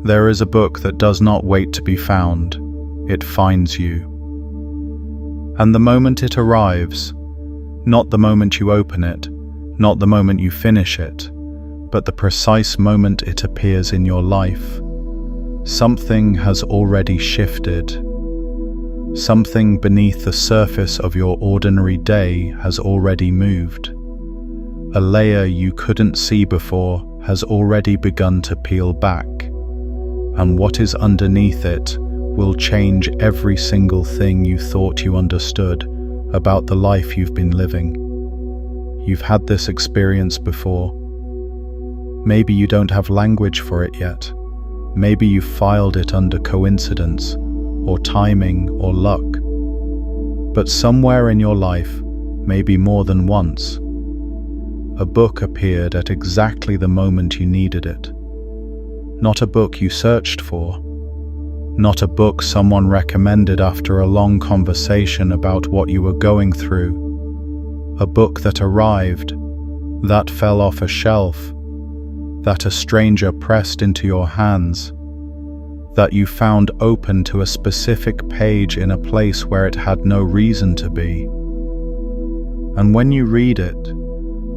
There is a book that does not wait to be found, it finds you. And the moment it arrives, not the moment you open it, not the moment you finish it, but the precise moment it appears in your life, something has already shifted. Something beneath the surface of your ordinary day has already moved. A layer you couldn't see before has already begun to peel back, and what is underneath it will change every single thing you thought you understood about the life you've been living. You've had this experience before. Maybe you don't have language for it yet. Maybe you filed it under coincidence, or timing, or luck. But somewhere in your life, maybe more than once, a book appeared at exactly the moment you needed it. Not a book you searched for, not a book someone recommended after a long conversation about what you were going through. A book that arrived, that fell off a shelf, that a stranger pressed into your hands, that you found open to a specific page in a place where it had no reason to be. And when you read it,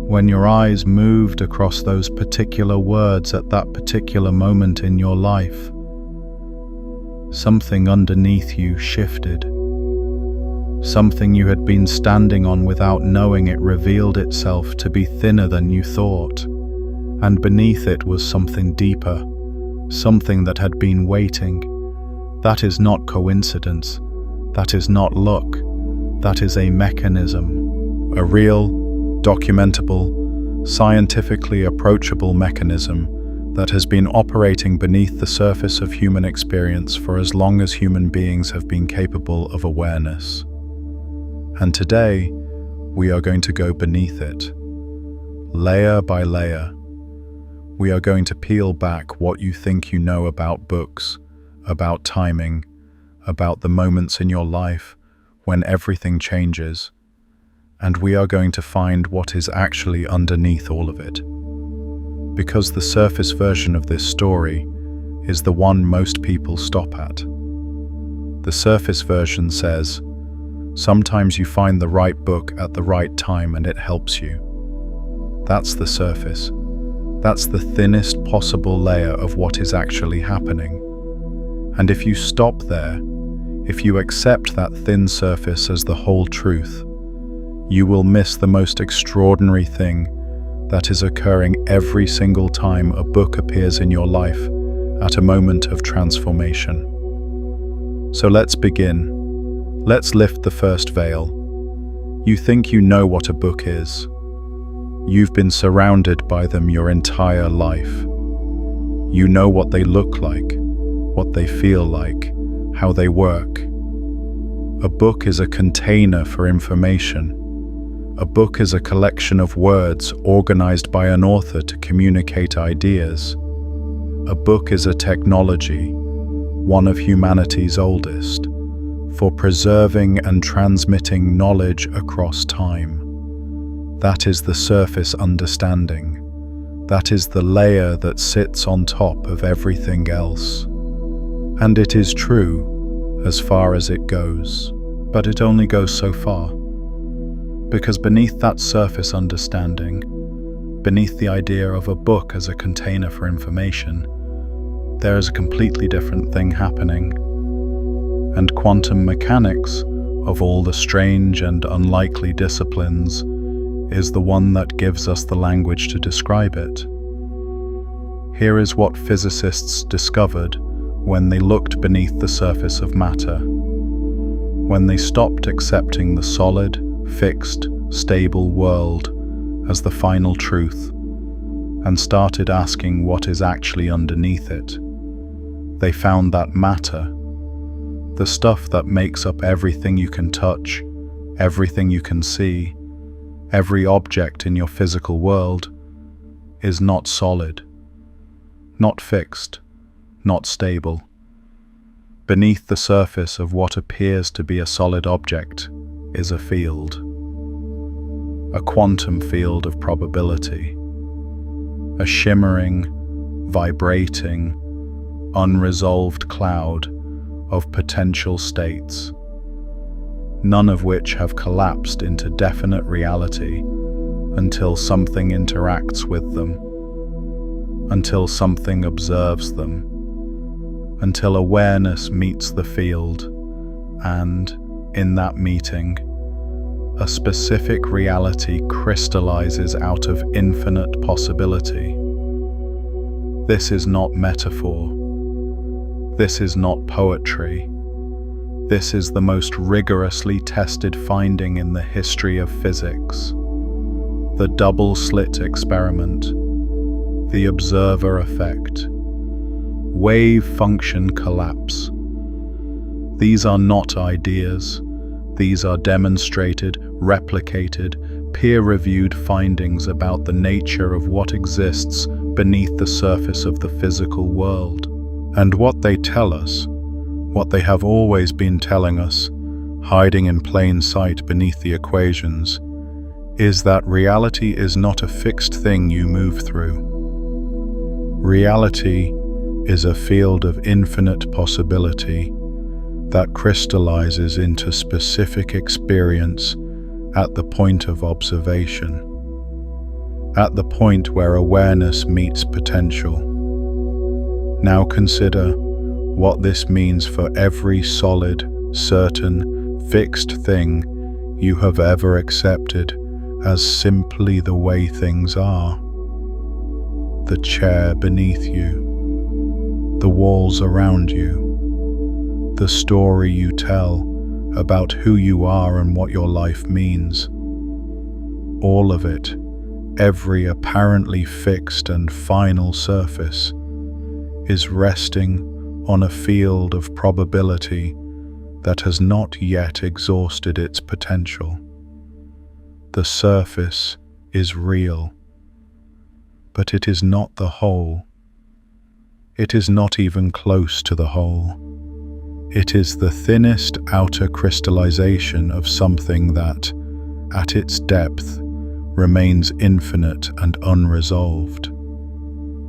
when your eyes moved across those particular words at that particular moment in your life, something underneath you shifted. Something you had been standing on without knowing it revealed itself to be thinner than you thought, and beneath it was something deeper, something that had been waiting. That is not coincidence. That is not luck. That is a mechanism, a real, documentable, scientifically approachable mechanism that has been operating beneath the surface of human experience for as long as human beings have been capable of awareness. And today, we are going to go beneath it, layer by layer. We are going to peel back what you think you know about books, about timing, about the moments in your life when everything changes, and we are going to find what is actually underneath all of it. Because the surface version of this story is the one most people stop at. The surface version says, sometimes you find the right book at the right time and it helps you. That's the surface. That's the thinnest possible layer of what is actually happening. And if you stop there, if you accept that thin surface as the whole truth, you will miss the most extraordinary thing that is occurring every single time a book appears in your life at a moment of transformation. So let's begin. Let's lift the first veil. You think you know what a book is. You've been surrounded by them your entire life. You know what they look like, what they feel like, how they work. A book is a container for information. A book is a collection of words organized by an author to communicate ideas. A book is a technology, one of humanity's oldest, for preserving and transmitting knowledge across time. That is the surface understanding. That is the layer that sits on top of everything else. And it is true as far as it goes. But it only goes so far. Because beneath that surface understanding, beneath the idea of a book as a container for information, there is a completely different thing happening. And quantum mechanics, of all the strange and unlikely disciplines, is the one that gives us the language to describe it. Here is what physicists discovered when they looked beneath the surface of matter. When they stopped accepting the solid, fixed, stable world as the final truth and started asking what is actually underneath it, they found that matter, the stuff that makes up everything you can touch, everything you can see, every object in your physical world, is not solid, not fixed, not stable. Beneath the surface of what appears to be a solid object is a field, a quantum field of probability, a shimmering, vibrating, unresolved cloud of potential states, none of which have collapsed into definite reality until something interacts with them, until something observes them, until awareness meets the field, and, in that meeting, a specific reality crystallizes out of infinite possibility. This is not metaphor. This is not poetry. This is the most rigorously tested finding in the history of physics. The double-slit experiment, the observer effect, wave function collapse. These are not ideas. These are demonstrated, replicated, peer-reviewed findings about the nature of what exists beneath the surface of the physical world. And what they tell us, what they have always been telling us, hiding in plain sight beneath the equations, is that reality is not a fixed thing you move through. Reality is a field of infinite possibility that crystallizes into specific experience at the point of observation, at the point where awareness meets potential. Now consider what this means for every solid, certain, fixed thing you have ever accepted as simply the way things are. The chair beneath you, the walls around you, the story you tell about who you are and what your life means. All of it, every apparently fixed and final surface, is resting on a field of probability that has not yet exhausted its potential. The surface is real, but it is not the whole. It is not even close to the whole. It is the thinnest outer crystallization of something that, at its depth, remains infinite and unresolved.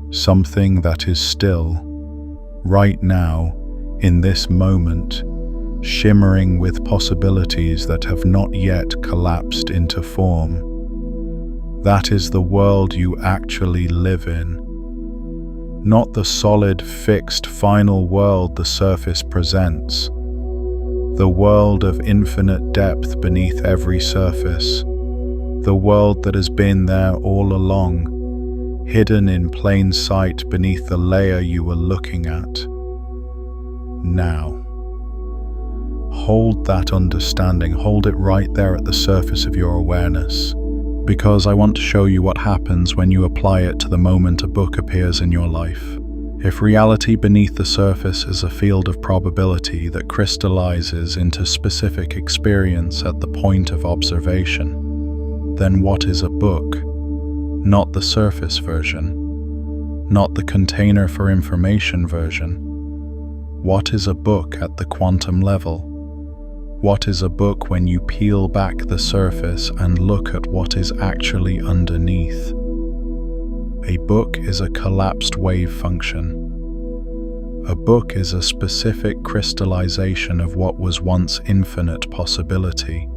Something that is still, right now, in this moment, shimmering with possibilities that have not yet collapsed into form. That is the world you actually live in. Not the solid, fixed, final world the surface presents. The world of infinite depth beneath every surface. The world that has been there all along, hidden in plain sight beneath the layer you were looking at. Now, hold that understanding, hold it right there at the surface of your awareness, because I want to show you what happens when you apply it to the moment a book appears in your life. If reality beneath the surface is a field of probability that crystallizes into specific experience at the point of observation, then what is a book? Not the surface version, not the container for information version. What is a book at the quantum level? What is a book when you peel back the surface and look at what is actually underneath? A book is a collapsed wave function. A book is a specific crystallization of what was once infinite possibility.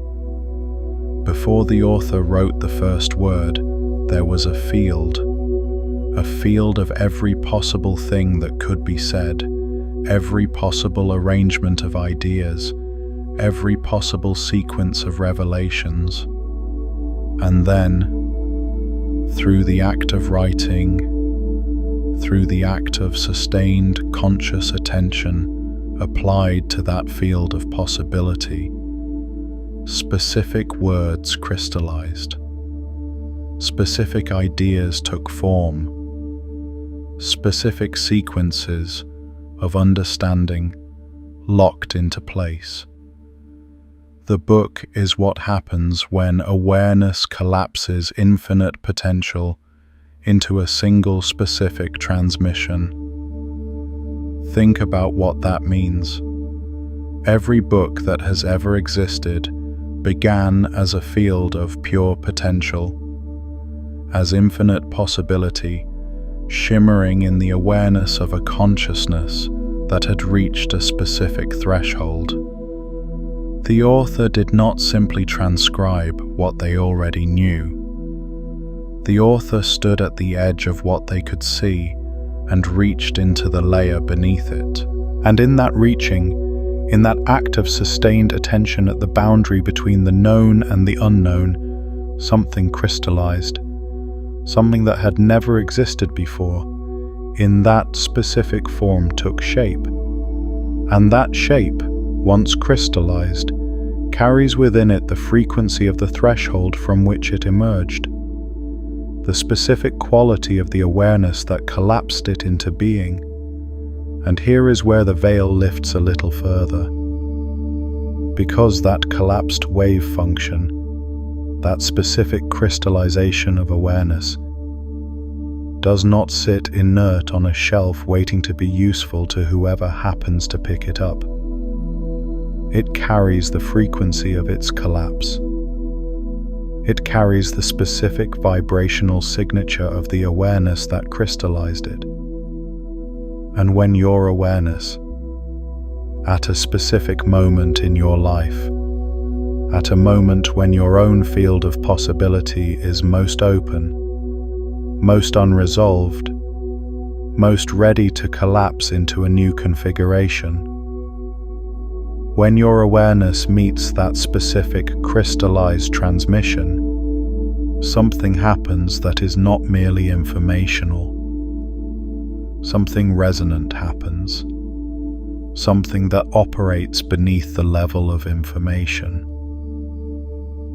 Before the author wrote the first word, there was a field of every possible thing that could be said, every possible arrangement of ideas, every possible sequence of revelations. And then, through the act of writing, through the act of sustained conscious attention applied to that field of possibility, specific words crystallized. Specific ideas took form. Specific sequences of understanding locked into place. The book is what happens when awareness collapses infinite potential into a single specific transmission. Think about what that means. Every book that has ever existed began as a field of pure potential, as infinite possibility shimmering in the awareness of a consciousness that had reached a specific threshold. The author did not simply transcribe what they already knew. The author stood at the edge of what they could see and reached into the layer beneath it. And in that reaching, in that act of sustained attention at the boundary between the known and the unknown, something crystallized, something that had never existed before, in that specific form took shape. And that shape, once crystallized, carries within it the frequency of the threshold from which it emerged, the specific quality of the awareness that collapsed it into being. And here is where the veil lifts a little further. Because that collapsed wave function, that specific crystallization of awareness, does not sit inert on a shelf waiting to be useful to whoever happens to pick it up. It carries the frequency of its collapse. It carries the specific vibrational signature of the awareness that crystallized it. And when your awareness, at a specific moment in your life, at a moment when your own field of possibility is most open, most unresolved, most ready to collapse into a new configuration, when your awareness meets that specific crystallized transmission, something happens that is not merely informational. Something resonant happens, something that operates beneath the level of information,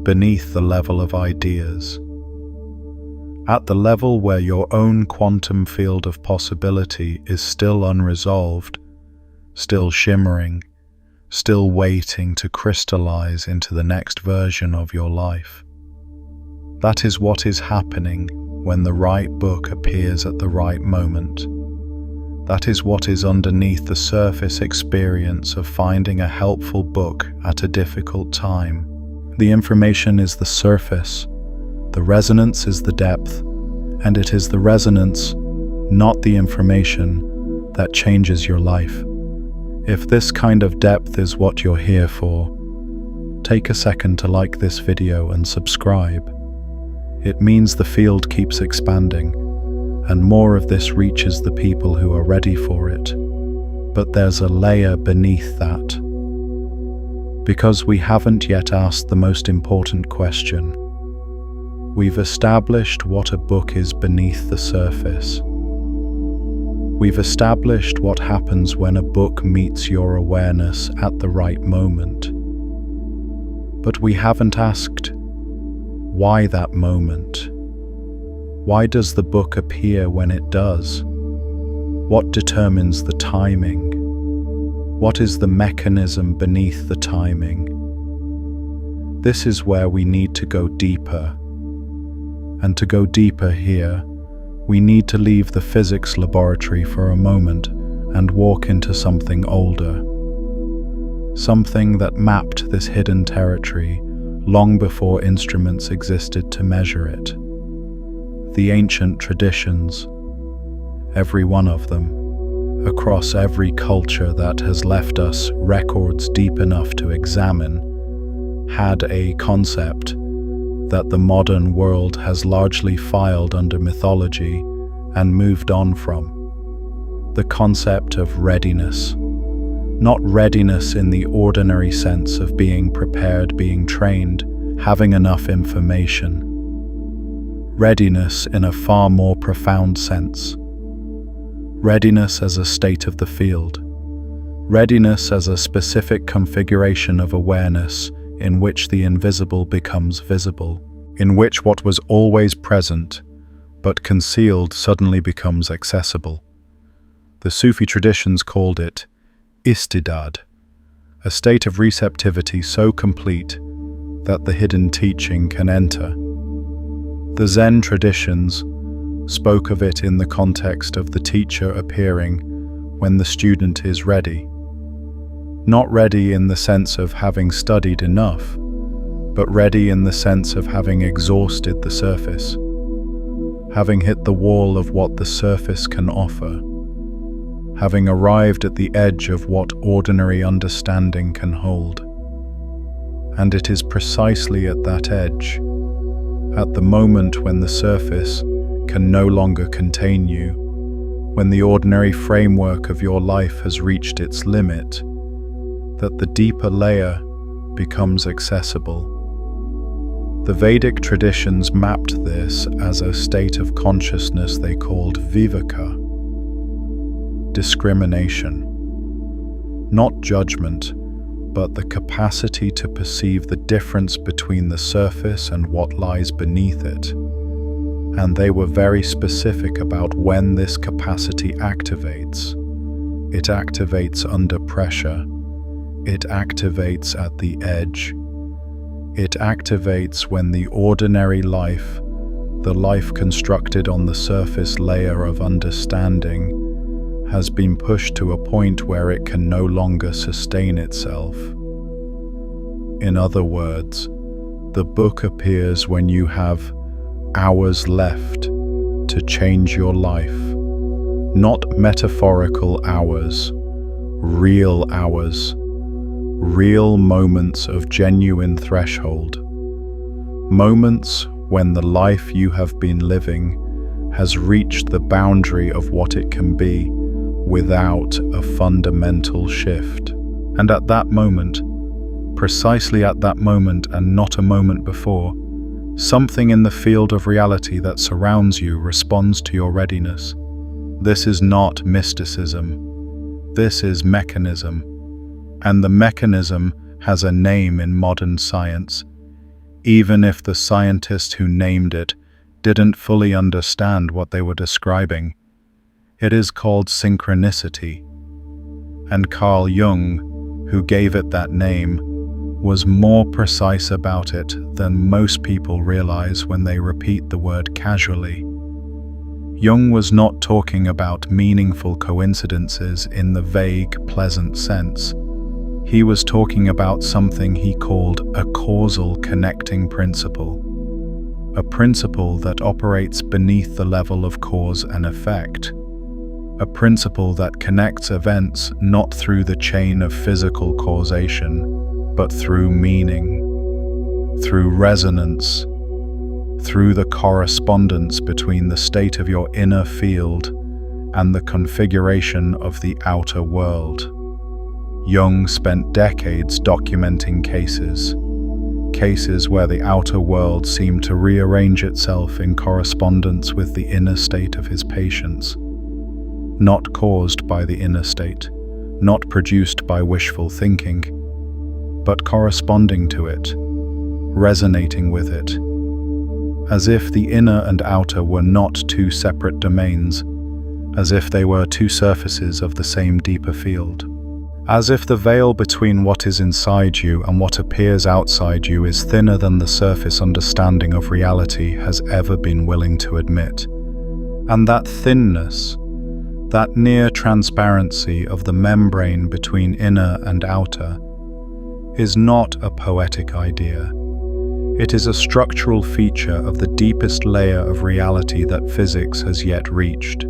beneath the level of ideas, at the level where your own quantum field of possibility is still unresolved, still shimmering, still waiting to crystallize into the next version of your life. That is what is happening when the right book appears at the right moment. That is what is underneath the surface experience of finding a helpful book at a difficult time. The information is the surface, the resonance is the depth, and it is the resonance, not the information, that changes your life. If this kind of depth is what you're here for, take a second to like this video and subscribe. It means the field keeps expanding, and more of this reaches the people who are ready for it. But there's a layer beneath that. Because we haven't yet asked the most important question. We've established what a book is beneath the surface. We've established what happens when a book meets your awareness at the right moment. But we haven't asked, why that moment? Why does the book appear when it does? What determines the timing? What is the mechanism beneath the timing? This is where we need to go deeper. And to go deeper here, we need to leave the physics laboratory for a moment and walk into something older. Something that mapped this hidden territory long before instruments existed to measure it. The ancient traditions, every one of them, across every culture that has left us records deep enough to examine, had a concept that the modern world has largely filed under mythology and moved on from. The concept of readiness. Not readiness in the ordinary sense of being prepared, being trained, having enough information. Readiness in a far more profound sense. Readiness as a state of the field. Readiness as a specific configuration of awareness in which the invisible becomes visible, in which what was always present but concealed suddenly becomes accessible. The Sufi traditions called it istidad, a state of receptivity so complete that the hidden teaching can enter. The Zen traditions spoke of it in the context of the teacher appearing when the student is ready. Not ready in the sense of having studied enough, but ready in the sense of having exhausted the surface, having hit the wall of what the surface can offer, having arrived at the edge of what ordinary understanding can hold. And it is precisely at that edge, at the moment when the surface can no longer contain you, when the ordinary framework of your life has reached its limit, that the deeper layer becomes accessible. The Vedic traditions mapped this as a state of consciousness they called viveka, discrimination, not judgment, but the capacity to perceive the difference between the surface and what lies beneath it. And they were very specific about when this capacity activates. It activates under pressure. It activates at the edge. It activates when the ordinary life, the life constructed on the surface layer of understanding, has been pushed to a point where it can no longer sustain itself. In other words, the book appears when you have hours left to change your life. Not metaphorical hours, real hours, real moments of genuine threshold. Moments when the life you have been living has reached the boundary of what it can be without a fundamental shift. And at that moment, precisely at that moment and not a moment before, something in the field of reality that surrounds you responds to your readiness. This is not mysticism. This is mechanism. And the mechanism has a name in modern science, even if the scientist who named it didn't fully understand what they were describing. It is called synchronicity. And Carl Jung, who gave it that name, was more precise about it than most people realize when they repeat the word casually. Jung was not talking about meaningful coincidences in the vague, pleasant sense. He was talking about something he called a causal connecting principle, a principle that operates beneath the level of cause and effect, a principle that connects events not through the chain of physical causation, but through meaning, through resonance, through the correspondence between the state of your inner field and the configuration of the outer world. Jung spent decades documenting cases where the outer world seemed to rearrange itself in correspondence with the inner state of his patients, not caused by the inner state, not produced by wishful thinking, but corresponding to it, resonating with it, as if the inner and outer were not two separate domains, as if they were two surfaces of the same deeper field. As if the veil between what is inside you and what appears outside you is thinner than the surface understanding of reality has ever been willing to admit. And that thinness, that near transparency of the membrane between inner and outer, is not a poetic idea. It is a structural feature of the deepest layer of reality that physics has yet reached.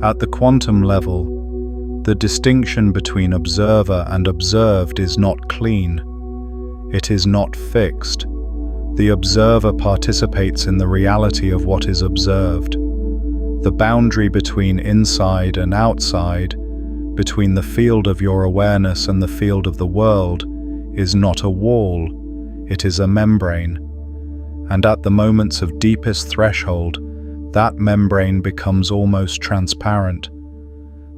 At the quantum level, the distinction between observer and observed is not clean. It is not fixed. The observer participates in the reality of what is observed. The boundary between inside and outside, between the field of your awareness and the field of the world, is not a wall. It is a membrane. And at the moments of deepest threshold, that membrane becomes almost transparent.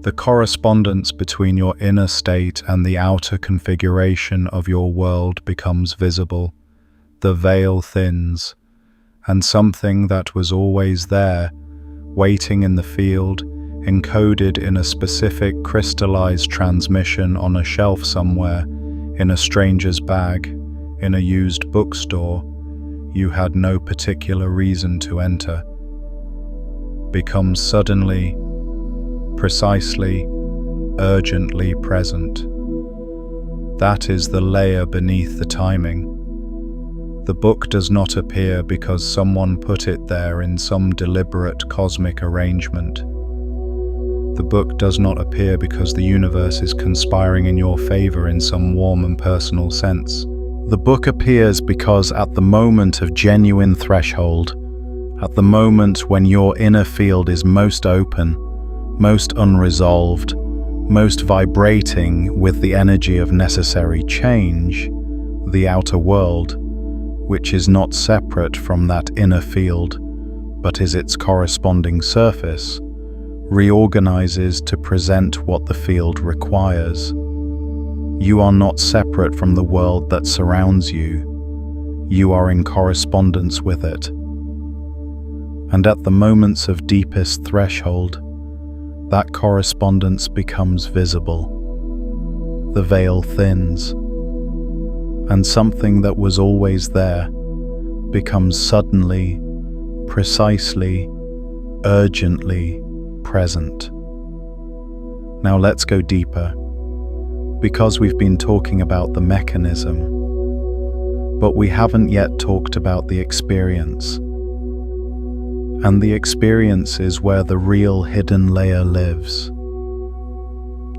The correspondence between your inner state and the outer configuration of your world becomes visible. The veil thins, and something that was always there, waiting in the field, encoded in a specific crystallized transmission on a shelf somewhere, in a stranger's bag, in a used bookstore, you had no particular reason to enter, becomes suddenly, precisely, urgently present. That is the layer beneath the timing. The book does not appear because someone put it there in some deliberate cosmic arrangement. The book does not appear because the universe is conspiring in your favor in some warm and personal sense. The book appears because at the moment of genuine threshold, at the moment when your inner field is most open, most unresolved, most vibrating with the energy of necessary change, the outer world, which is not separate from that inner field, but is its corresponding surface, reorganizes to present what the field requires. You are not separate from the world that surrounds you. You are in correspondence with it. And at the moments of deepest threshold, that correspondence becomes visible. The veil thins, and something that was always there becomes suddenly, precisely, urgently present. Now let's go deeper, because we've been talking about the mechanism, but we haven't yet talked about the experience. And the experience is where the real hidden layer lives.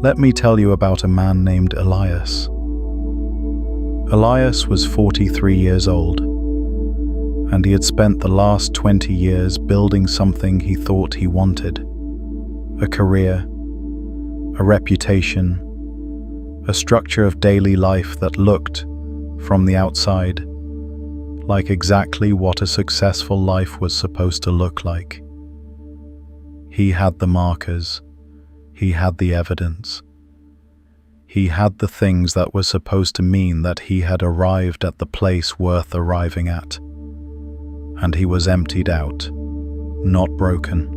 Let me tell you about a man named Elias. Elias was 43 years old, and he had spent the last 20 years building something he thought he wanted. A career, a reputation, a structure of daily life that looked, from the outside, like exactly what a successful life was supposed to look like. He had the markers, he had the evidence. He had the things that were supposed to mean that he had arrived at the place worth arriving at. And he was emptied out, not broken,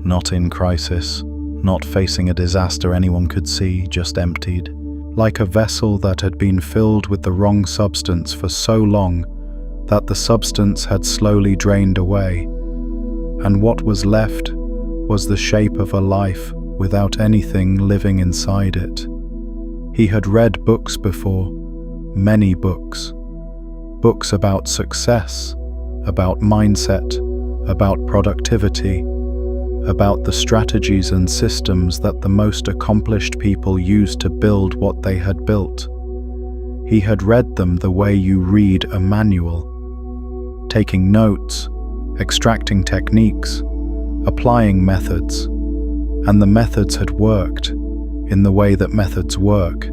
not in crisis, not facing a disaster anyone could see, just emptied, like a vessel that had been filled with the wrong substance for so long that the substance had slowly drained away, and what was left was the shape of a life without anything living inside it. He had read books before, many books. Books about success, about mindset, about productivity, about the strategies and systems that the most accomplished people used to build what they had built. He had read them the way you read a manual, taking notes, extracting techniques, applying methods, and the methods had worked in the way that methods work,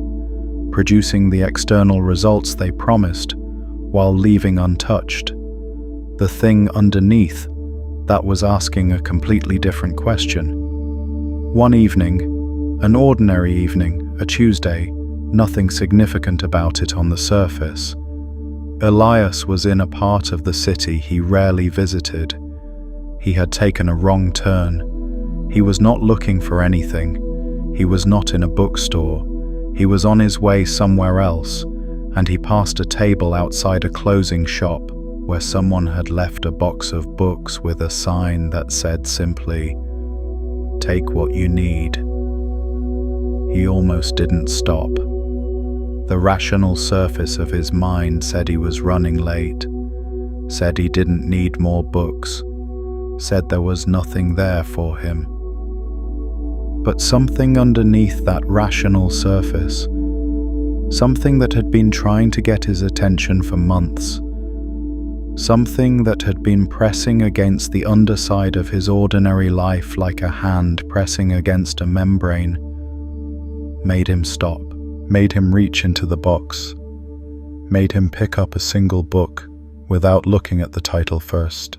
producing the external results they promised while leaving untouched the thing underneath that was asking a completely different question. One evening, an ordinary evening, a Tuesday, nothing significant about it on the surface, Elias was in a part of the city he rarely visited. He had taken a wrong turn. He was not looking for anything. He was not in a bookstore. He was on his way somewhere else, and he passed a table outside a closing shop where someone had left a box of books with a sign that said simply, "Take what you need." He almost didn't stop. The rational surface of his mind said he was running late, said he didn't need more books, said there was nothing there for him. But something underneath that rational surface, something that had been trying to get his attention for months, something that had been pressing against the underside of his ordinary life like a hand pressing against a membrane, made him stop, made him reach into the box, made him pick up a single book without looking at the title first.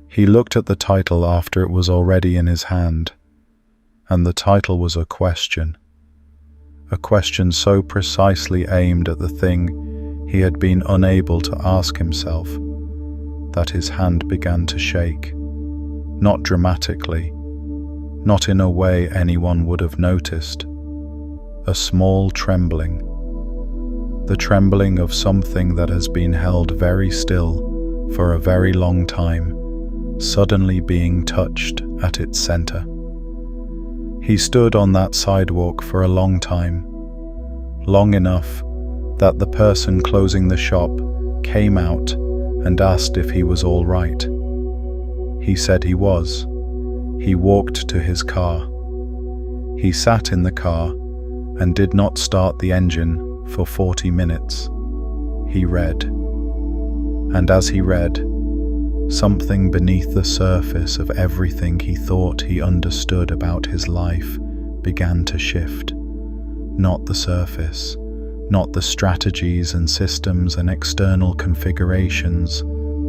He looked at the title after it was already in his hand, and the title was a question so precisely aimed at the thing he had been unable to ask himself that his hand began to shake, not dramatically, not in a way anyone would have noticed, a small trembling, the trembling of something that has been held very still for a very long time, suddenly being touched at its center. He stood on that sidewalk for a long time, long enough that the person closing the shop came out and asked if he was all right. He said he was. He walked to his car. He sat in the car and did not start the engine for 40 minutes. He read. And as he read, something beneath the surface of everything he thought he understood about his life began to shift. Not the surface, not the strategies and systems and external configurations,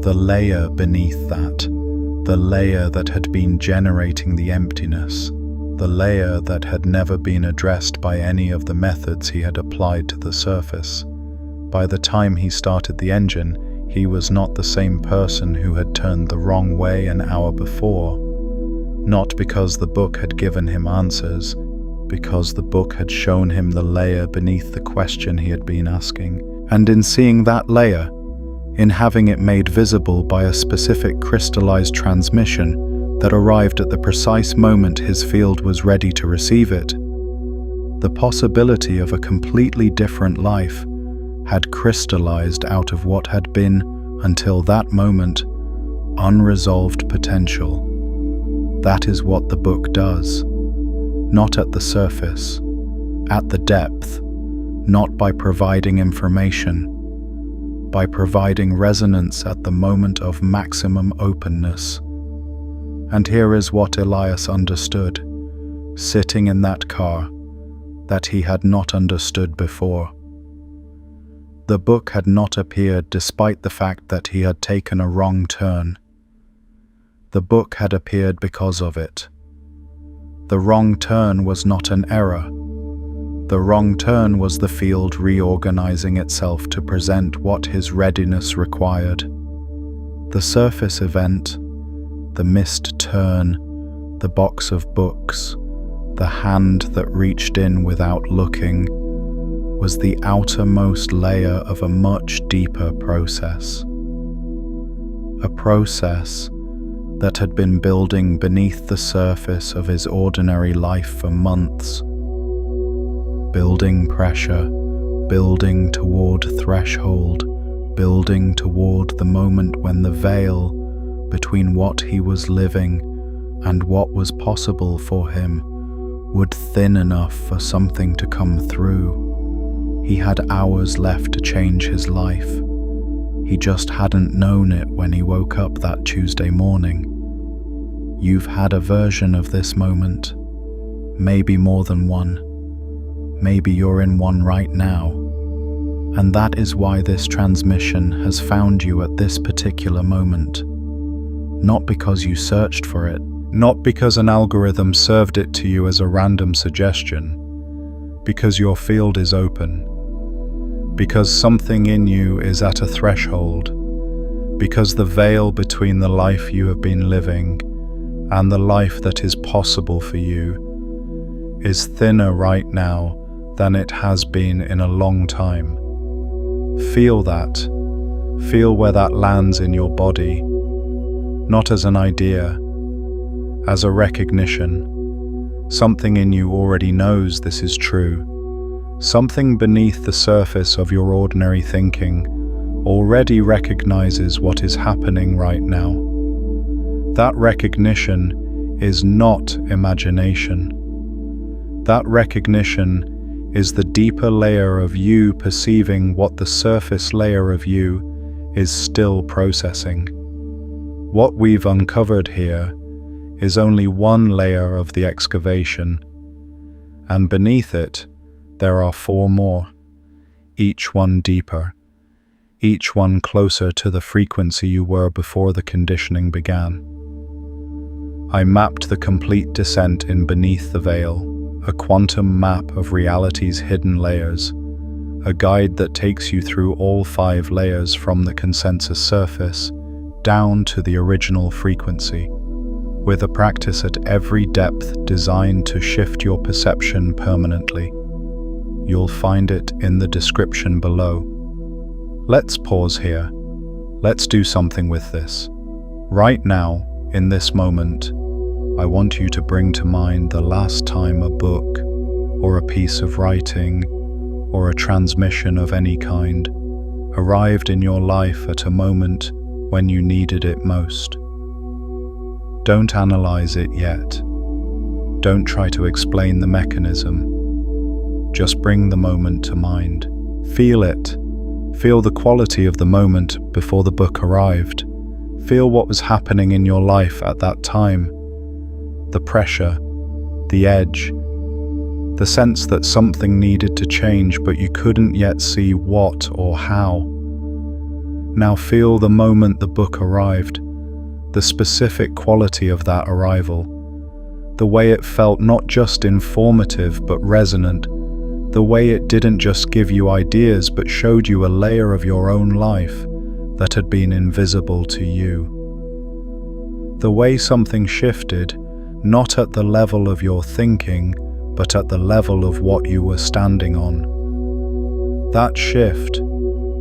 the layer beneath that, the layer that had been generating the emptiness, the layer that had never been addressed by any of the methods he had applied to the surface. By the time he started the engine, he was not the same person who had turned the wrong way an hour before. Not because the book had given him answers, because the book had shown him the layer beneath the question he had been asking. And in seeing that layer, in having it made visible by a specific crystallized transmission that arrived at the precise moment his field was ready to receive it, the possibility of a completely different life had crystallized out of what had been, until that moment, unresolved potential. That is what the book does. Not at the surface, at the depth, not by providing information, by providing resonance at the moment of maximum openness. And here is what Elias understood, sitting in that car, that he had not understood before. The book had not appeared despite the fact that he had taken a wrong turn. The book had appeared because of it. The wrong turn was not an error. The wrong turn was the field reorganizing itself to present what his readiness required. The surface event, the missed turn, the box of books, the hand that reached in without looking, was the outermost layer of a much deeper process. A process that had been building beneath the surface of his ordinary life for months. Building pressure, building toward threshold, building toward the moment when the veil between what he was living and what was possible for him would thin enough for something to come through. He had hours left to change his life. He just hadn't known it when he woke up that Tuesday morning. You've had a version of this moment, maybe more than one. Maybe you're in one right now. And that is why this transmission has found you at this particular moment. Not because you searched for it, not because an algorithm served it to you as a random suggestion, because your field is open, because something in you is at a threshold, because the veil between the life you have been living and the life that is possible for you is thinner right now than it has been in a long time. Feel that. Feel where that lands in your body, not as an idea, as a recognition. Something in you already knows this is true. Something beneath the surface of your ordinary thinking already recognizes what is happening right now. That recognition is not imagination. That recognition is the deeper layer of you perceiving what the surface layer of you is still processing. What we've uncovered here is only one layer of the excavation, and beneath it there are 4 more, each one deeper, each one closer to the frequency you were before the conditioning began. I mapped the complete descent in Beneath the Veil, a quantum map of reality's hidden layers, a guide that takes you through all 5 layers from the consensus surface down to the original frequency, with a practice at every depth designed to shift your perception permanently. You'll find it in the description below. Let's pause here. Let's do something with this. Right now, in this moment, I want you to bring to mind the last time a book, or a piece of writing, or a transmission of any kind arrived in your life at a moment when you needed it most. Don't analyze it yet. Don't try to explain the mechanism. Just bring the moment to mind. Feel it. Feel the quality of the moment before the book arrived. Feel what was happening in your life at that time. The pressure, the edge, the sense that something needed to change but you couldn't yet see what or how. Now feel the moment the book arrived, the specific quality of that arrival, the way it felt not just informative but resonant, the way it didn't just give you ideas but showed you a layer of your own life that had been invisible to you. The way something shifted, not at the level of your thinking, but at the level of what you were standing on. That shift,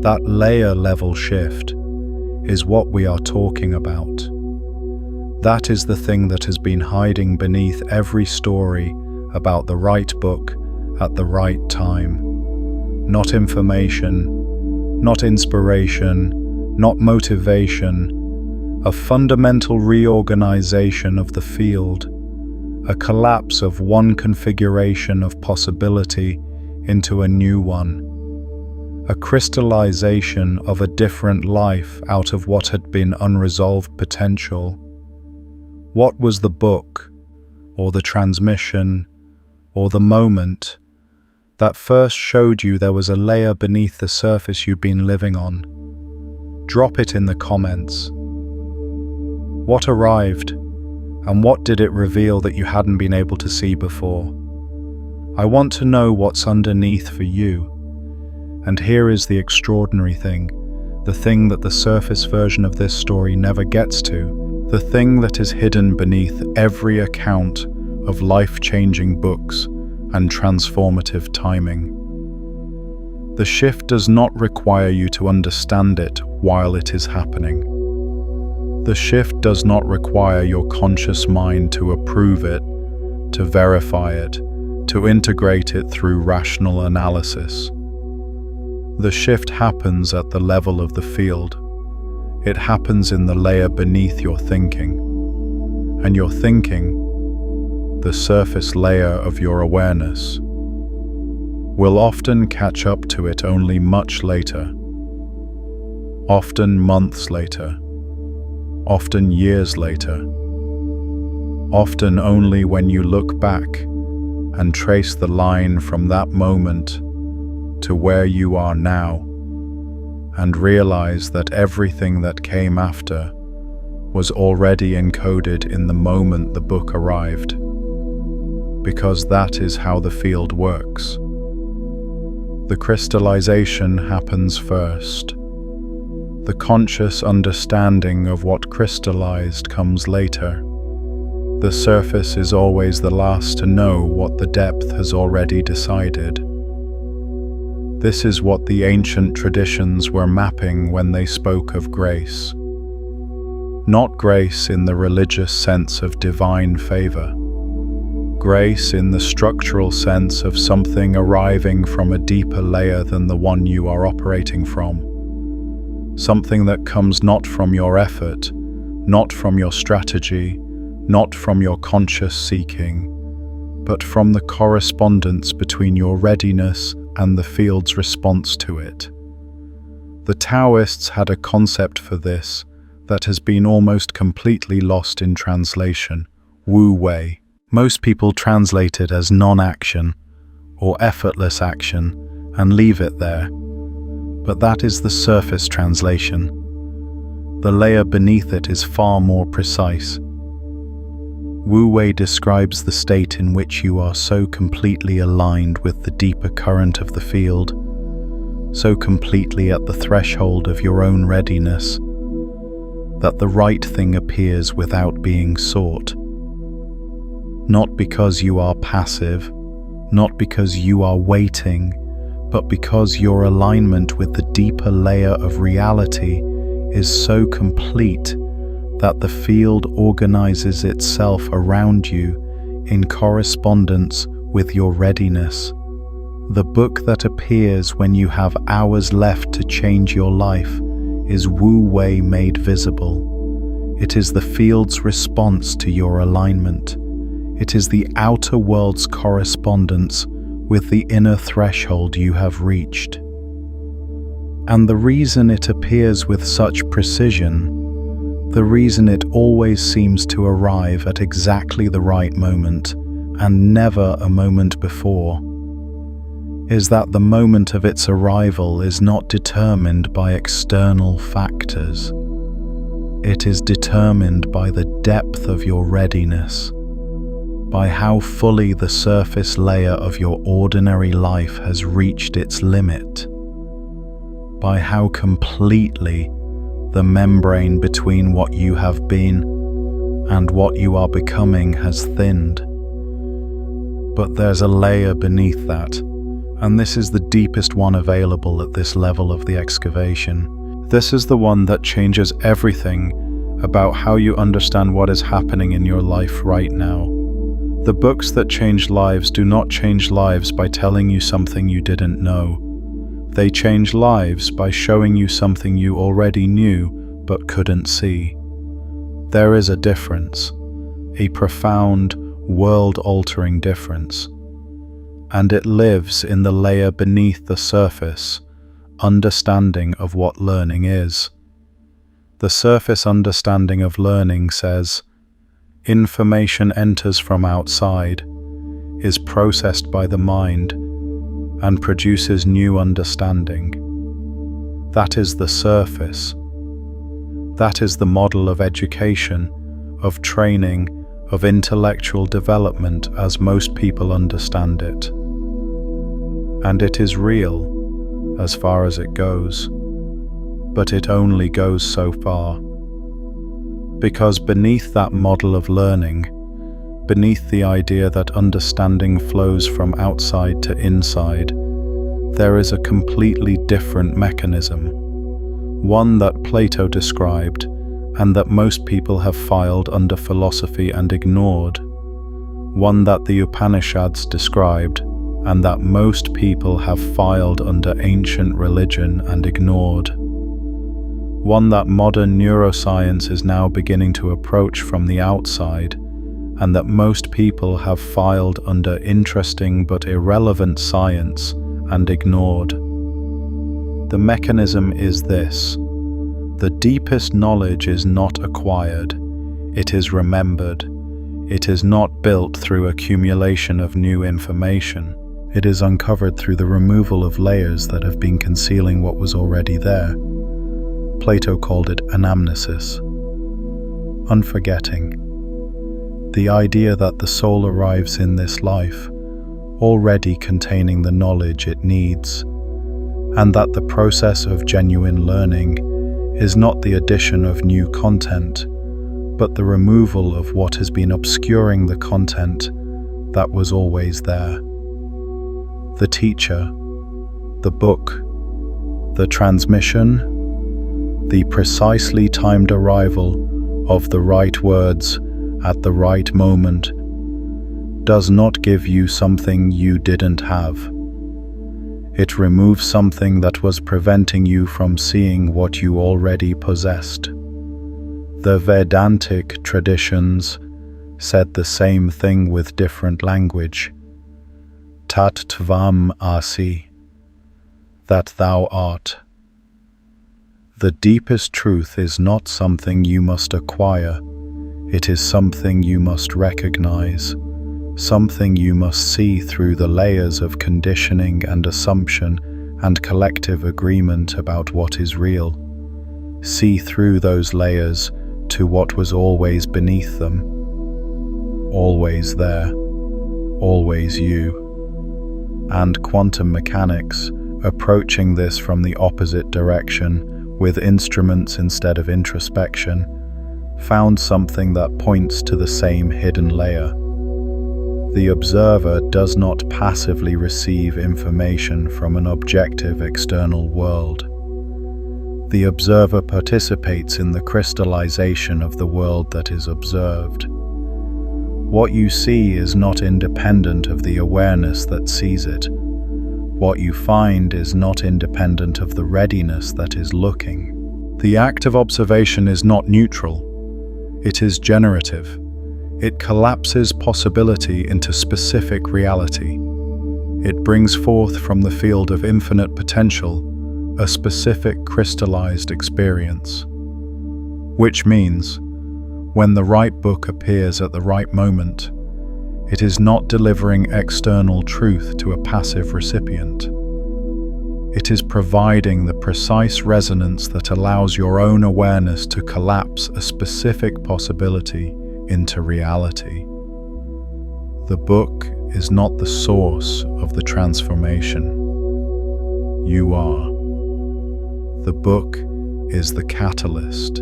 that layer level shift, is what we are talking about. That is the thing that has been hiding beneath every story about the right book at the right time. Not information, not inspiration, not motivation, a fundamental reorganization of the field, a collapse of one configuration of possibility into a new one, a crystallization of a different life out of what had been unresolved potential. What was the book, or the transmission, or the moment that first showed you there was a layer beneath the surface you've been living on? Drop it in the comments. What arrived, and what did it reveal that you hadn't been able to see before? I want to know what's underneath for you. And here is the extraordinary thing, the thing that the surface version of this story never gets to, the thing that is hidden beneath every account of life-changing books and transformative timing. The shift does not require you to understand it while it is happening. The shift does not require your conscious mind to approve it, to verify it, to integrate it through rational analysis. The shift happens at the level of the field. It happens in the layer beneath your thinking. And your thinking, the surface layer of your awareness, will often catch up to it only much later. Often months later. Often years later. Often only when you look back and trace the line from that moment to where you are now and realize that everything that came after was already encoded in the moment the book arrived. Because that is how the field works. The crystallization happens first. The conscious understanding of what crystallized comes later. The surface is always the last to know what the depth has already decided. This is what the ancient traditions were mapping when they spoke of grace. Not grace in the religious sense of divine favor. Grace in the structural sense of something arriving from a deeper layer than the one you are operating from. Something that comes not from your effort, not from your strategy, not from your conscious seeking, but from the correspondence between your readiness and the field's response to it. The Taoists had a concept for this that has been almost completely lost in translation, Wu Wei. Most people translate it as non-action or effortless action and leave it there. But that is the surface translation. The layer beneath it is far more precise. Wu Wei describes the state in which you are so completely aligned with the deeper current of the field, so completely at the threshold of your own readiness, that the right thing appears without being sought. Not because you are passive, not because you are waiting, but because your alignment with the deeper layer of reality is so complete that the field organizes itself around you in correspondence with your readiness. The book that appears when you have hours left to change your life is Wu Wei made visible. It is the field's response to your alignment. It is the outer world's correspondence with the inner threshold you have reached. And the reason it appears with such precision, the reason it always seems to arrive at exactly the right moment and never a moment before, is that the moment of its arrival is not determined by external factors. It is determined by the depth of your readiness, by how fully the surface layer of your ordinary life has reached its limit, by how completely the membrane between what you have been and what you are becoming has thinned. But there's a layer beneath that, and this is the deepest one available at this level of the excavation. This is the one that changes everything about how you understand what is happening in your life right now. The books that change lives do not change lives by telling you something you didn't know. They change lives by showing you something you already knew but couldn't see. There is a difference, a profound, world-altering difference. And it lives in the layer beneath the surface, understanding of what learning is. The surface understanding of learning says, information enters from outside, is processed by the mind, and produces new understanding. That is the surface. That is the model of education, of training, of intellectual development as most people understand it. And it is real, as far as it goes, but it only goes so far. Because beneath that model of learning, beneath the idea that understanding flows from outside to inside, there is a completely different mechanism, one that Plato described and that most people have filed under philosophy and ignored, one that the Upanishads described and that most people have filed under ancient religion and ignored, one that modern neuroscience is now beginning to approach from the outside, and that most people have filed under interesting but irrelevant science and ignored. The mechanism is this: the deepest knowledge is not acquired, it is remembered. It is not built through accumulation of new information. It is uncovered through the removal of layers that have been concealing what was already there. Plato called it anamnesis, unforgetting. The idea that the soul arrives in this life already containing the knowledge it needs, and that the process of genuine learning is not the addition of new content, but the removal of what has been obscuring the content that was always there. The teacher, the book, the transmission, the precisely timed arrival of the right words at the right moment does not give you something you didn't have. It removes something that was preventing you from seeing what you already possessed. The Vedantic traditions said the same thing with different language. Tat tvam asi, that thou art. The deepest truth is not something you must acquire, it is something you must recognize, something you must see through the layers of conditioning and assumption and collective agreement about what is real. See through those layers to what was always beneath them, always there, always you. And quantum mechanics, approaching this from the opposite direction with instruments instead of introspection, found something that points to the same hidden layer. The observer does not passively receive information from an objective external world. The observer participates in the crystallization of the world that is observed. What you see is not independent of the awareness that sees it. what you find is not independent of the readiness that is looking. The act of observation is not neutral. It is generative. It collapses possibility into specific reality. It brings forth from the field of infinite potential a specific crystallized experience. Which means, when the right book appears at the right moment, it is not delivering external truth to a passive recipient. It is providing the precise resonance that allows your own awareness to collapse a specific possibility into reality. The book is not the source of the transformation. You are. The book is the catalyst,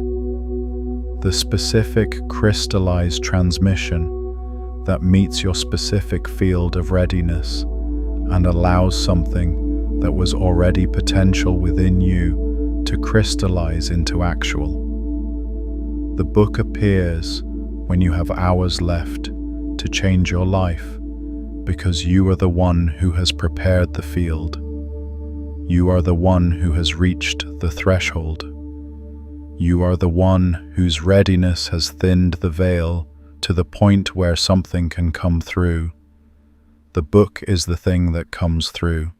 the specific crystallized transmission that meets your specific field of readiness and allows something that was already potential within you to crystallize into actual. The book appears when you have hours left to change your life, because you are the one who has prepared the field. You are the one who has reached the threshold. You are the one whose readiness has thinned the veil to the point where something can come through. The book is the thing that comes through.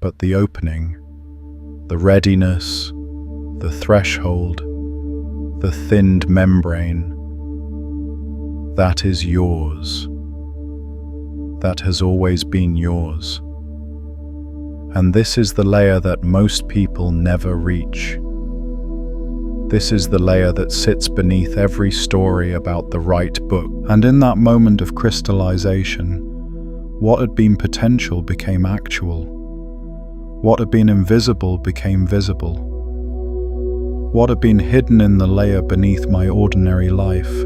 But the opening, the readiness, the threshold, the thinned membrane, that is yours. That has always been yours. And this is the layer that most people never reach. This is the layer that sits beneath every story about the right book. And in that moment of crystallization, what had been potential became actual. What had been invisible became visible. What had been hidden in the layer beneath my ordinary life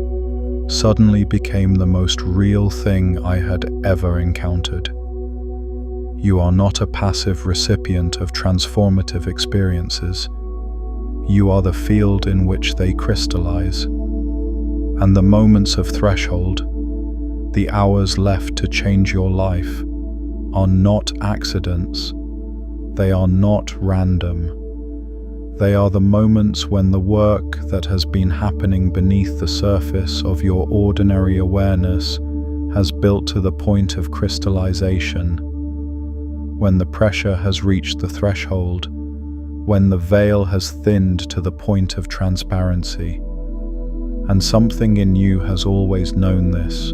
suddenly became the most real thing I had ever encountered. You are not a passive recipient of transformative experiences. You are the field in which they crystallize. And the moments of threshold, the hours left to change your life, are not accidents. They are not random. They are the moments when the work that has been happening beneath the surface of your ordinary awareness has built to the point of crystallization, when the pressure has reached the threshold, when the veil has thinned to the point of transparency. And something in you has always known this.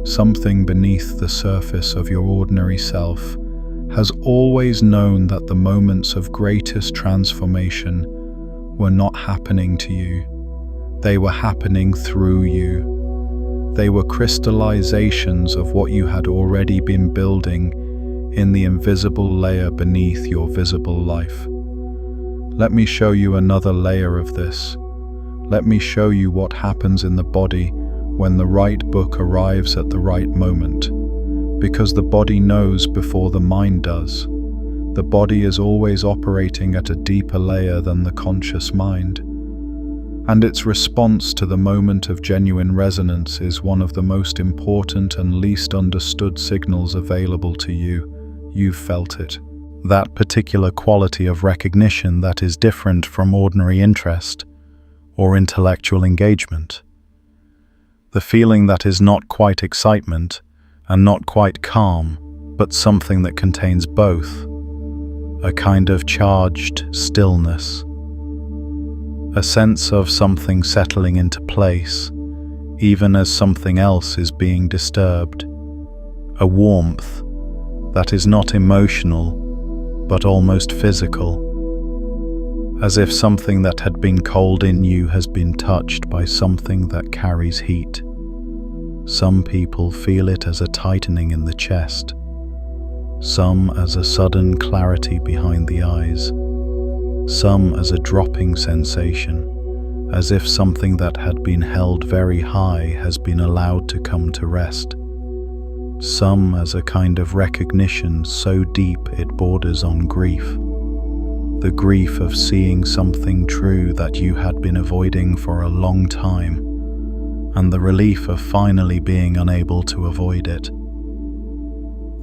Something beneath the surface of your ordinary self has always known that the moments of greatest transformation were not happening to you. They were happening through you. They were crystallizations of what you had already been building in the invisible layer beneath your visible life. Let me show you another layer of this. Let me show you what happens in the body when the right book arrives at the right moment. Because the body knows before the mind does. The body is always operating at a deeper layer than the conscious mind. And its response to the moment of genuine resonance is one of the most important and least understood signals available to you. You've felt it. That particular quality of recognition that is different from ordinary interest or intellectual engagement. The feeling that is not quite excitement and not quite calm, but something that contains both. A kind of charged stillness. A sense of something settling into place, even as something else is being disturbed. A warmth that is not emotional, but almost physical. As if something that had been cold in you has been touched by something that carries heat. Some people feel it as a tightening in the chest. Some as a sudden clarity behind the eyes. Some as a dropping sensation, as if something that had been held very high has been allowed to come to rest. Some as a kind of recognition so deep it borders on grief. The grief of seeing something true that you had been avoiding for a long time, and the relief of finally being unable to avoid it.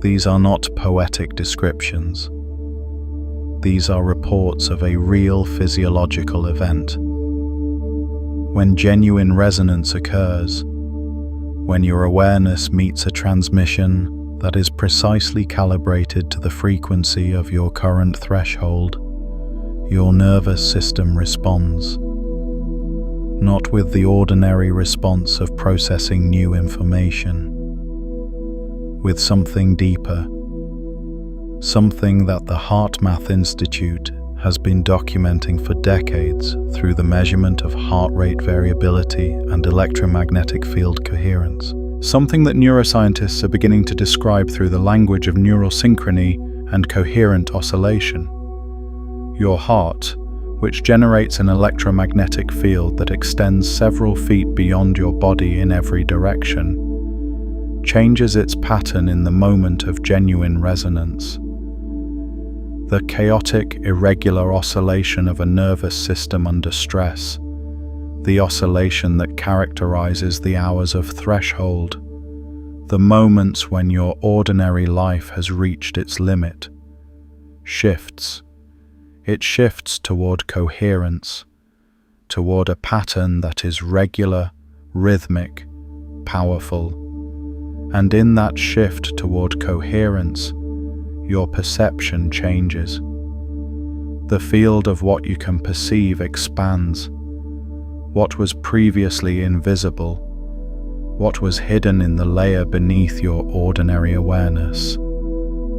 These are not poetic descriptions. These are reports of a real physiological event. When genuine resonance occurs, when your awareness meets a transmission that is precisely calibrated to the frequency of your current threshold, your nervous system responds, not with the ordinary response of processing new information, with something deeper, something that the HeartMath Institute has been documenting for decades through the measurement of heart rate variability and electromagnetic field coherence. Something that neuroscientists are beginning to describe through the language of neural synchrony and coherent oscillation. Your heart, which generates an electromagnetic field that extends several feet beyond your body in every direction, changes its pattern in the moment of genuine resonance. The chaotic, irregular oscillation of a nervous system under stress, the oscillation that characterizes the hours of threshold, the moments when your ordinary life has reached its limit, shifts. It shifts toward coherence, toward a pattern that is regular, rhythmic, powerful. And in that shift toward coherence, your perception changes. The field of what you can perceive expands. What was previously invisible, what was hidden in the layer beneath your ordinary awareness,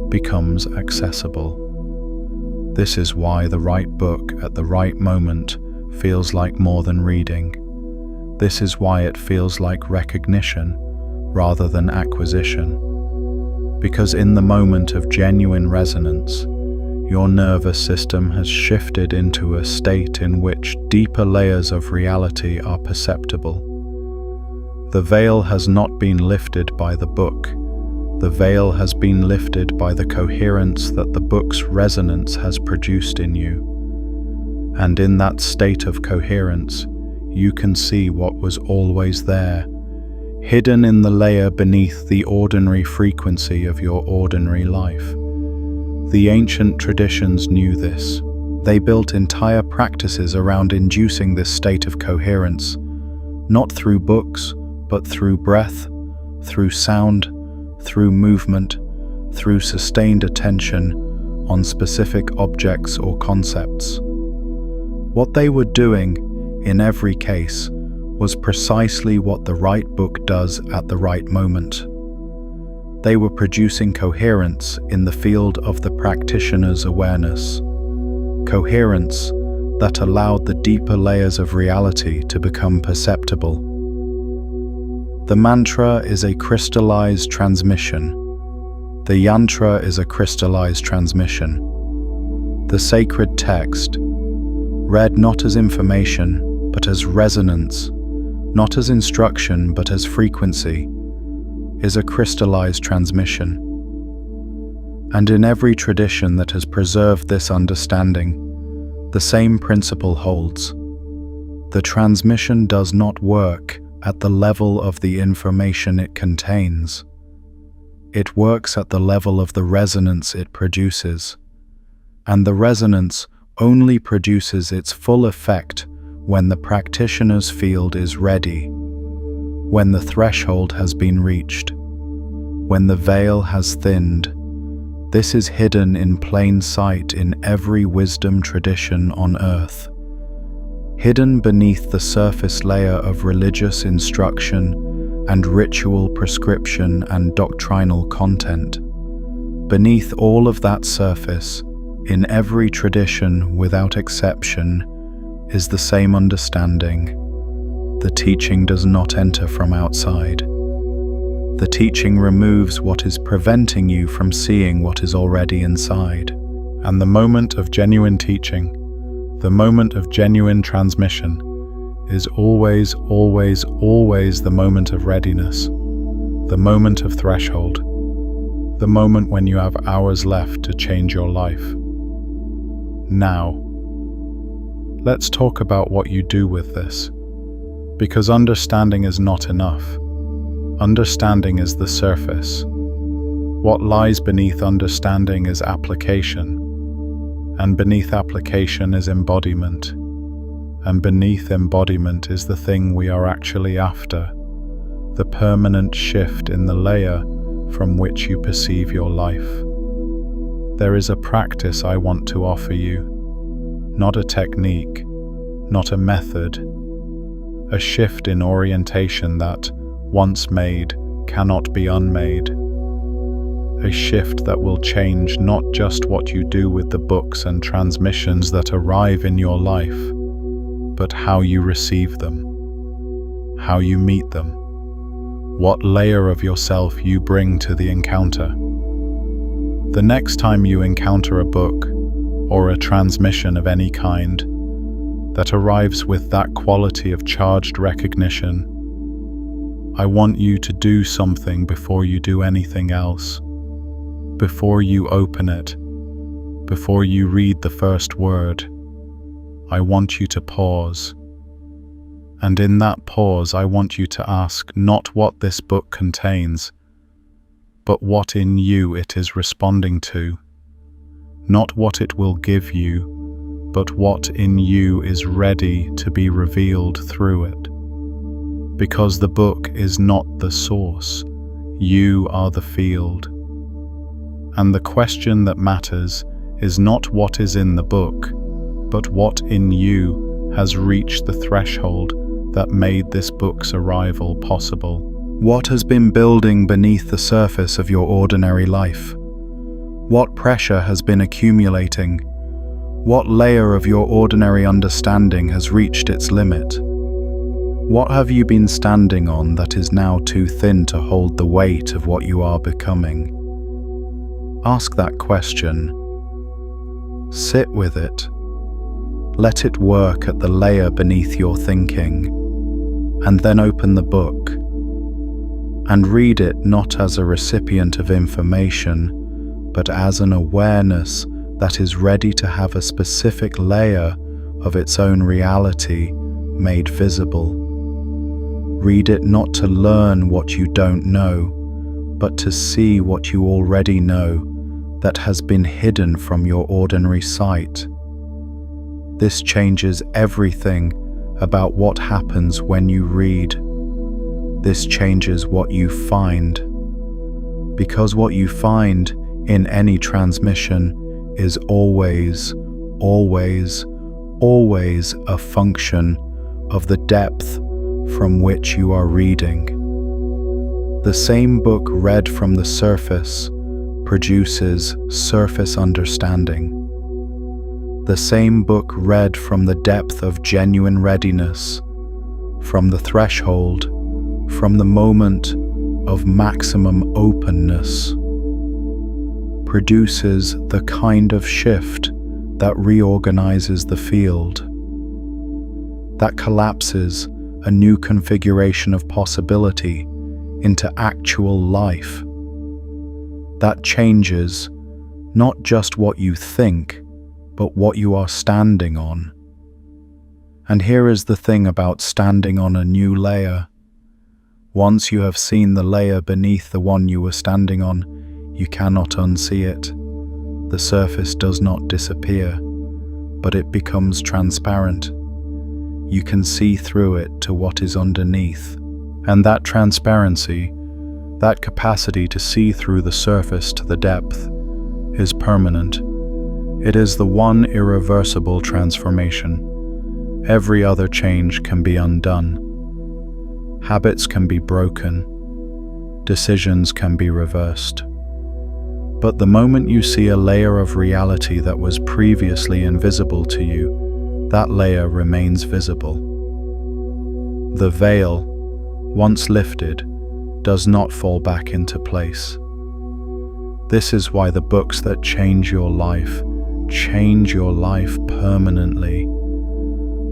becomes accessible. This is why the right book at the right moment feels like more than reading. This is why it feels like recognition rather than acquisition. Because in the moment of genuine resonance, your nervous system has shifted into a state in which deeper layers of reality are perceptible. The veil has not been lifted by the book. The veil has been lifted by the coherence that the book's resonance has produced in you. And in that state of coherence, you can see what was always there, hidden in the layer beneath the ordinary frequency of your ordinary life. The ancient traditions knew this. They built entire practices around inducing this state of coherence, not through books, but through breath, through sound, through movement, through sustained attention on specific objects or concepts. What they were doing, in every case, was precisely what the right book does at the right moment. They were producing coherence in the field of the practitioner's awareness. Coherence that allowed the deeper layers of reality to become perceptible. The mantra is a crystallized transmission. The yantra is a crystallized transmission. The sacred text, read not as information, but as resonance, not as instruction, but as frequency, is a crystallized transmission. And in every tradition that has preserved this understanding, the same principle holds. The transmission does not work at the level of the information it contains. It works at the level of the resonance it produces, and the resonance only produces its full effect when the practitioner's field is ready, when the threshold has been reached, when the veil has thinned. This is hidden in plain sight in every wisdom tradition on earth. Hidden beneath the surface layer of religious instruction and ritual prescription and doctrinal content. Beneath all of that surface, in every tradition without exception, is the same understanding. The teaching does not enter from outside. The teaching removes what is preventing you from seeing what is already inside. And the moment of genuine teaching, the moment of genuine transmission, is always, always, always the moment of readiness, the moment of threshold, the moment when you have hours left to change your life. Now, let's talk about what you do with this, because understanding is not enough. Understanding is the surface. What lies beneath understanding is application, and beneath application is embodiment, and beneath embodiment is the thing we are actually after, the permanent shift in the layer from which you perceive your life. There is a practice I want to offer you, not a technique, not a method, a shift in orientation that, once made, cannot be unmade. A shift that will change not just what you do with the books and transmissions that arrive in your life, but how you receive them, how you meet them, what layer of yourself you bring to the encounter. The next time you encounter a book or a transmission of any kind that arrives with that quality of charged recognition, I want you to do something before you do anything else. Before you open it, before you read the first word, I want you to pause. And in that pause, I want you to ask not what this book contains, but what in you it is responding to. Not what it will give you, but what in you is ready to be revealed through it. Because the book is not the source, you are the field. And the question that matters is not what is in the book, but what in you has reached the threshold that made this book's arrival possible. What has been building beneath the surface of your ordinary life? What pressure has been accumulating? What layer of your ordinary understanding has reached its limit? What have you been standing on that is now too thin to hold the weight of what you are becoming? Ask that question. Sit with it. Let it work at the layer beneath your thinking, and then open the book and read it not as a recipient of information, but as an awareness that is ready to have a specific layer of its own reality made visible. Read it not to learn what you don't know, but to see what you already know that has been hidden from your ordinary sight. This changes everything about what happens when you read. This changes what you find. Because what you find in any transmission is always, always, always a function of the depth from which you are reading. The same book read from the surface produces surface understanding. The same book read from the depth of genuine readiness, from the threshold, from the moment of maximum openness, produces the kind of shift that reorganizes the field, that collapses a new configuration of possibility into actual life, that changes not just what you think, but what you are standing on. And here is the thing about standing on a new layer. Once you have seen the layer beneath the one you were standing on, you cannot unsee it. The surface does not disappear, but it becomes transparent. You can see through it to what is underneath. And that transparency, that capacity to see through the surface to the depth, is permanent. It is the one irreversible transformation. Every other change can be undone. Habits can be broken. Decisions can be reversed. But the moment you see a layer of reality that was previously invisible to you, that layer remains visible. The veil, once lifted, does not fall back into place. This is why the books that change your life permanently.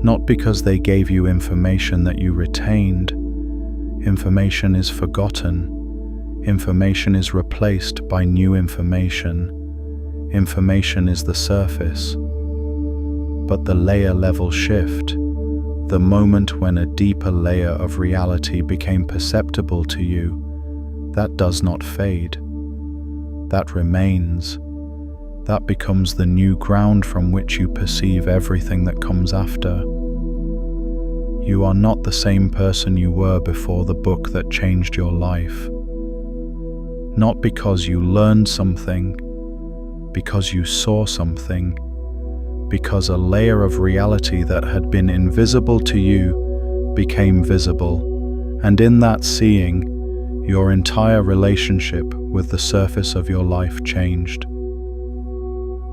Not because they gave you information that you retained. Information is forgotten. Information is replaced by new information. Information is the surface. But the layer level shift, the moment when a deeper layer of reality became perceptible to you, that does not fade. that remains. That becomes the new ground from which you perceive everything that comes after. You are not the same person you were before the book that changed your life. Not because you learned something, because you saw something, because a layer of reality that had been invisible to you became visible, and in that seeing, your entire relationship with the surface of your life changed.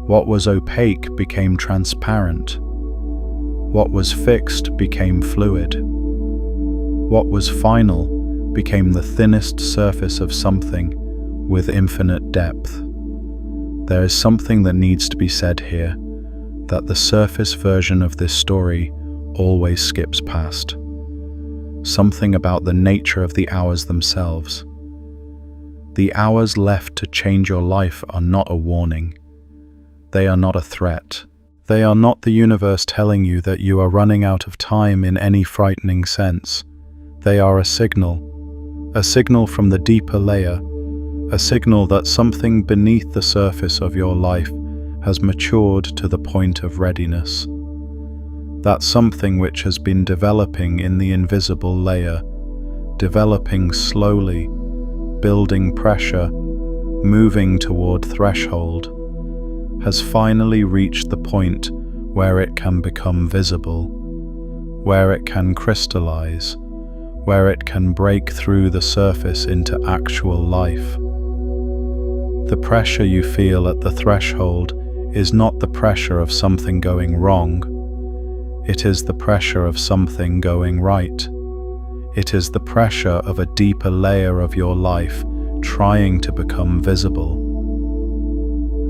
What was opaque became transparent. What was fixed became fluid. What was final became the thinnest surface of something with infinite depth. There is something that needs to be said here, that the surface version of this story always skips past. Something about the nature of the hours themselves. The hours left to change your life are not a warning. They are not a threat. They are not the universe telling you that you are running out of time in any frightening sense. They are a signal from the deeper layer, a signal that something beneath the surface of your life has matured to the point of readiness. That something which has been developing in the invisible layer, developing slowly, building pressure, moving toward threshold, has finally reached the point where it can become visible, where it can crystallize, where it can break through the surface into actual life. The pressure you feel at the threshold is not the pressure of something going wrong. It is the pressure of something going right. It is the pressure of a deeper layer of your life trying to become visible.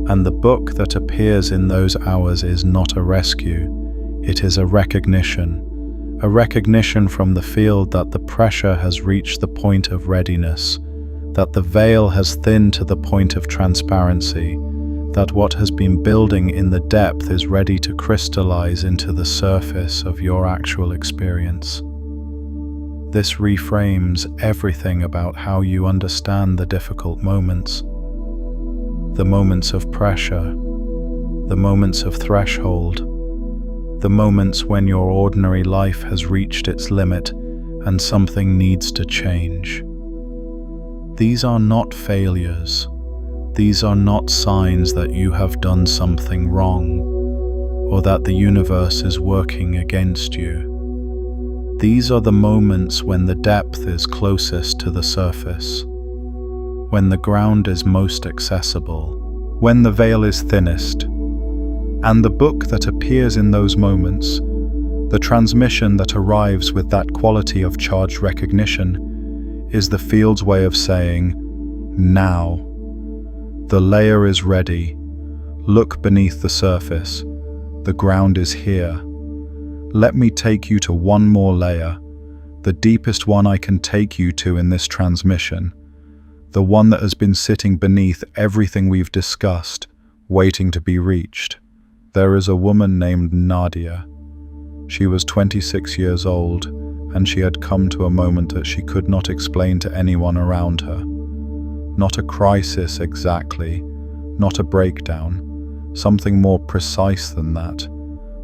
And the book that appears in those hours is not a rescue, it is a recognition from the field that the pressure has reached the point of readiness, that the veil has thinned to the point of transparency, that what has been building in the depth is ready to crystallize into the surface of your actual experience. This reframes everything about how you understand the difficult moments. The moments of pressure, the moments of threshold, the moments when your ordinary life has reached its limit and something needs to change. These are not failures. These are not signs that you have done something wrong or that the universe is working against you. These are the moments when the depth is closest to the surface, when the ground is most accessible, when the veil is thinnest. And the book that appears in those moments, the transmission that arrives with that quality of charged recognition, is the field's way of saying, now. The layer is ready. Look beneath the surface. The ground is here. Let me take you to one more layer, the deepest one I can take you to in this transmission. The one that has been sitting beneath everything we've discussed, waiting to be reached. There is a woman named Nadia. She was 26 years old, and she had come to a moment that she could not explain to anyone around her. Not a crisis exactly, not a breakdown, something more precise than that.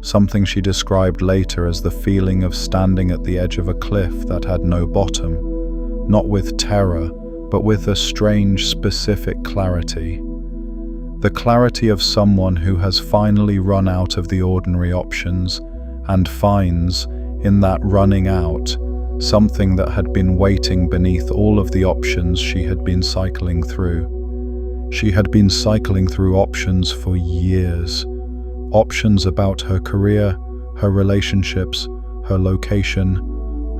Something she described later as the feeling of standing at the edge of a cliff that had no bottom, not with terror, but with a strange, specific clarity. The clarity of someone who has finally run out of the ordinary options and finds, in that running out, something that had been waiting beneath all of the options she had been cycling through. She had been cycling through options for years. Options about her career, her relationships, her location,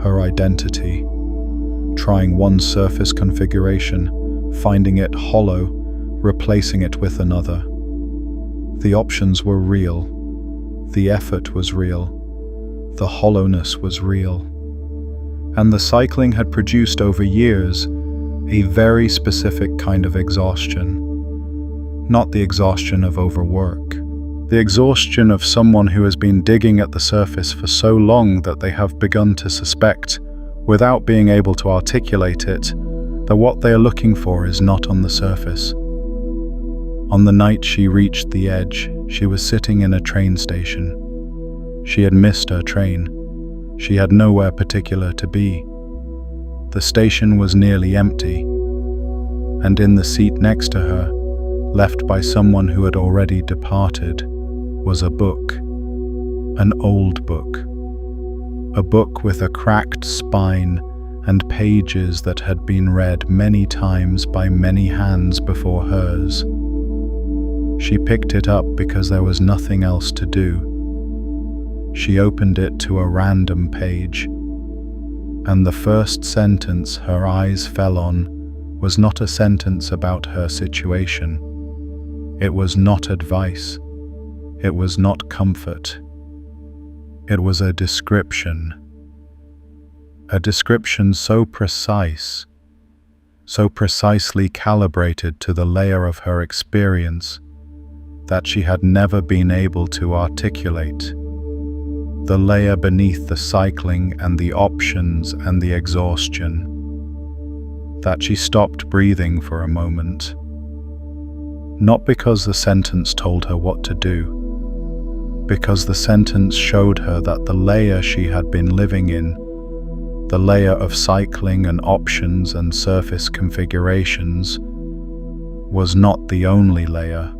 her identity. Trying one surface configuration, finding it hollow, replacing it with another. The options were real. The effort was real. The hollowness was real. And the cycling had produced over years a very specific kind of exhaustion. Not the exhaustion of overwork. The exhaustion of someone who has been digging at the surface for so long that they have begun to suspect, without being able to articulate it, that what they are looking for is not on the surface. On the night she reached the edge, she was sitting in a train station. She had missed her train. She had nowhere particular to be. The station was nearly empty, and in the seat next to her, left by someone who had already departed, was a book. An old book. A book with a cracked spine and pages that had been read many times by many hands before hers. She picked it up because there was nothing else to do. She opened it to a random page, and the first sentence her eyes fell on was not a sentence about her situation. It was not advice. It was not comfort. It was a description. A description so precise, so precisely calibrated to the layer of her experience that she had never been able to articulate. The layer beneath the cycling and the options and the exhaustion. That she stopped breathing for a moment. Not because the sentence told her what to do, because the sentence showed her that the layer she had been living in, the layer of cycling and options and surface configurations, was not the only layer.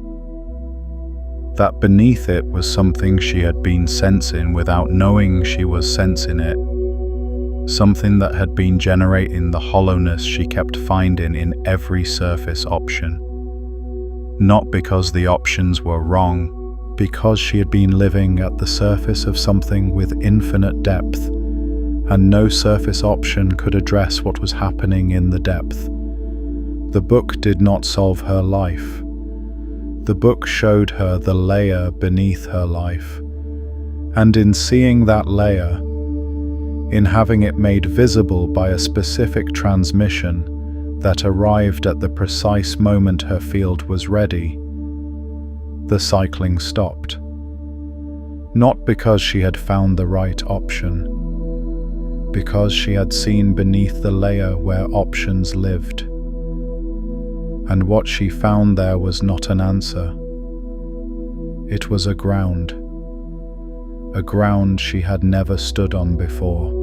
That beneath it was something she had been sensing without knowing she was sensing it. Something that had been generating the hollowness she kept finding in every surface option. Not because the options were wrong, because she had been living at the surface of something with infinite depth, and no surface option could address what was happening in the depth. The book did not solve her life. The book showed her the layer beneath her life, and in seeing that layer, in having it made visible by a specific transmission that arrived at the precise moment her field was ready, the cycling stopped. Not because she had found the right option, because she had seen beneath the layer where options lived. And what she found there was not an answer. It was a ground she had never stood on before.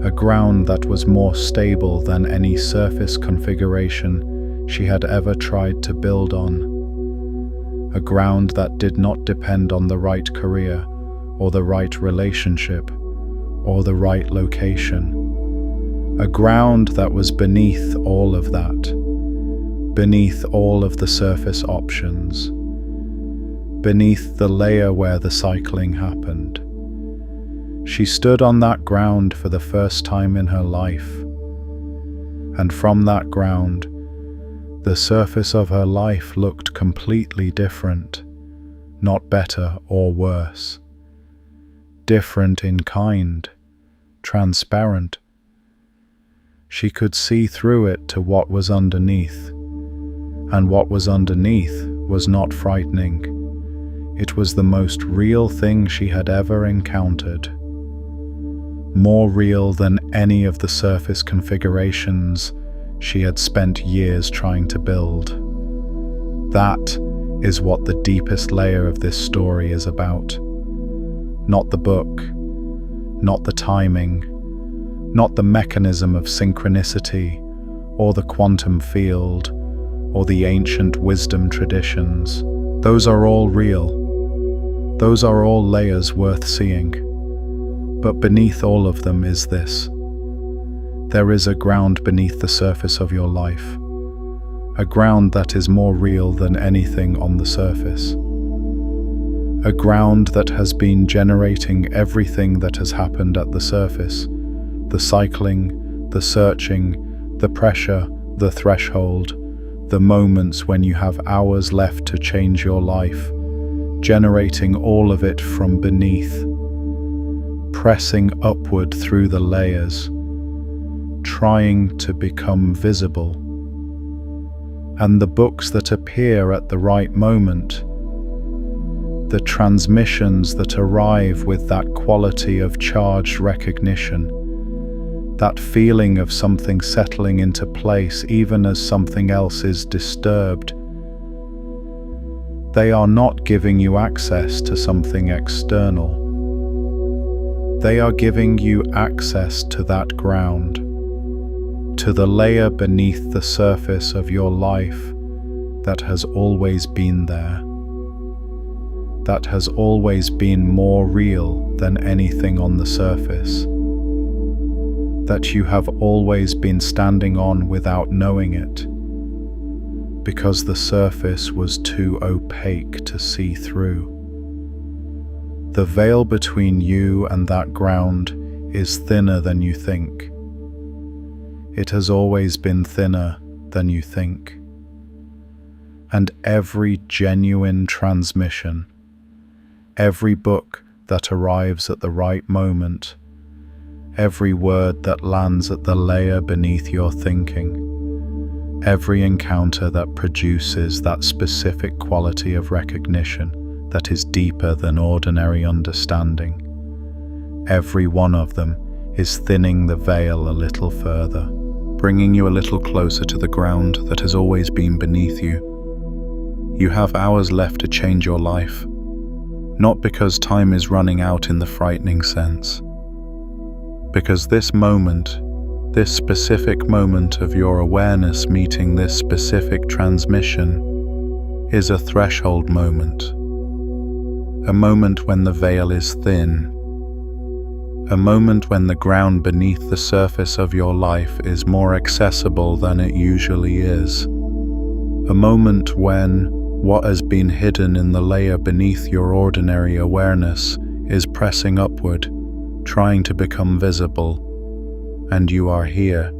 A ground that was more stable than any surface configuration she had ever tried to build on. A ground that did not depend on the right career, or the right relationship, or the right location. A ground that was beneath all of that. Beneath all of the surface options, beneath the layer where the cycling happened. She stood on that ground for the first time in her life, and from that ground, the surface of her life looked completely different, not better or worse. Different in kind, transparent. She could see through it to what was underneath. And what was underneath was not frightening. It was the most real thing she had ever encountered. More real than any of the surface configurations she had spent years trying to build. That is what the deepest layer of this story is about. Not the book, not the timing, not the mechanism of synchronicity or the quantum field, or the ancient wisdom traditions. Those are all real. Those are all layers worth seeing. But beneath all of them is this. There is a ground beneath the surface of your life. A ground that is more real than anything on the surface. A ground that has been generating everything that has happened at the surface. The cycling, the searching, the pressure, the threshold, the moments when you have hours left to change your life, generating all of it from beneath, pressing upward through the layers, trying to become visible. And the books that appear at the right moment, the transmissions that arrive with that quality of charged recognition, that feeling of something settling into place even as something else is disturbed, They are not giving you access to something external. They are giving you access to that ground, to the layer beneath the surface of your life that has always been there, that has always been more real than anything on the surface, that you have always been standing on without knowing it, because the surface was too opaque to see through. The veil between you and that ground is thinner than you think. It has always been thinner than you think. And every genuine transmission, every book that arrives at the right moment, every word that lands at the layer beneath your thinking, every encounter that produces that specific quality of recognition that is deeper than ordinary understanding, every one of them is thinning the veil a little further, bringing you a little closer to the ground that has always been beneath you. You have hours left to change your life, not because time is running out in the frightening sense, because this moment, this specific moment of your awareness meeting this specific transmission, is a threshold moment. A moment when the veil is thin. A moment when the ground beneath the surface of your life is more accessible than it usually is. A moment when what has been hidden in the layer beneath your ordinary awareness is pressing upward, trying to become visible. And you are here.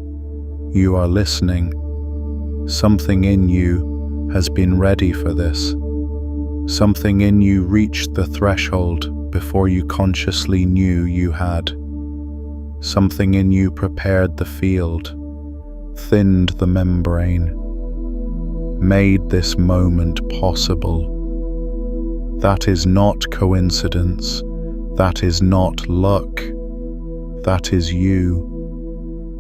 You are listening. Something in you has been ready for this. Something in you reached the threshold before you consciously knew you had. Something in you prepared the field, thinned the membrane, made this moment possible. That is not coincidence. That is not luck. That is you.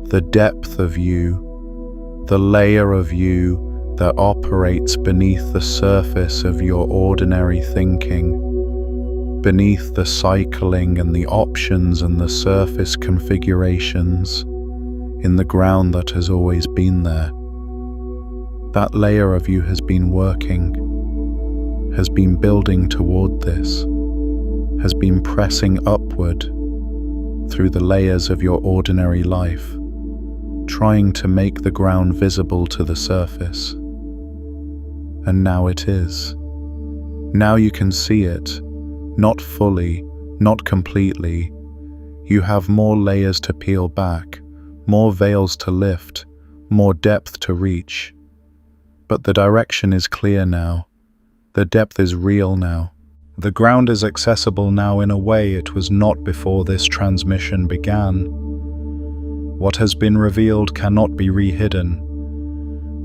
The depth of you, the layer of you that operates beneath the surface of your ordinary thinking, beneath the cycling and the options and the surface configurations in the ground that has always been there. That layer of you has been working, has been building toward this, has been pressing upward through the layers of your ordinary life, trying to make the ground visible to the surface. And now it is. Now you can see it, not fully, not completely. You have more layers to peel back, more veils to lift, more depth to reach. But the direction is clear now. The depth is real now. The ground is accessible now in a way it was not before this transmission began. What has been revealed cannot be re-hidden.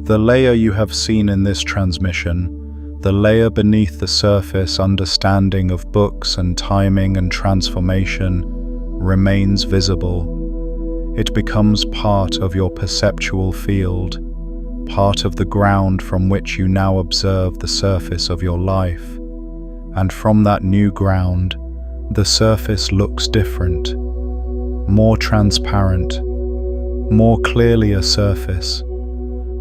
The layer you have seen in this transmission, the layer beneath the surface understanding of books and timing and transformation, remains visible. It becomes part of your perceptual field, part of the ground from which you now observe the surface of your life. And from that new ground, the surface looks different, more transparent, more clearly a surface,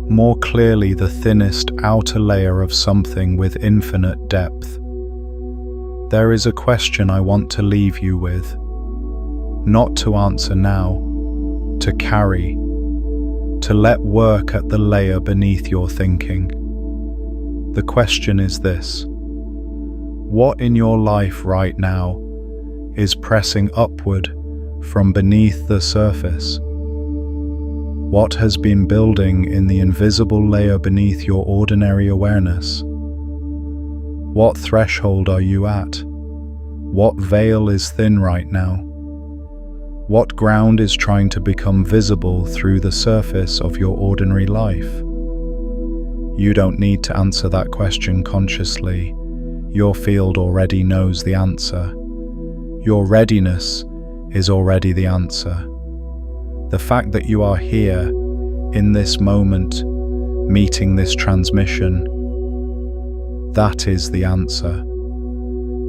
more clearly the thinnest outer layer of something with infinite depth. There is a question I want to leave you with, not to answer now, to carry, to let work at the layer beneath your thinking. The question is this: what in your life right now is pressing upward from beneath the surface? What has been building in the invisible layer beneath your ordinary awareness? What threshold are you at? What veil is thin right now? What ground is trying to become visible through the surface of your ordinary life? You don't need to answer that question consciously. Your field already knows the answer. Your readiness is already the answer. The fact that you are here, in this moment, meeting this transmission, That is the answer.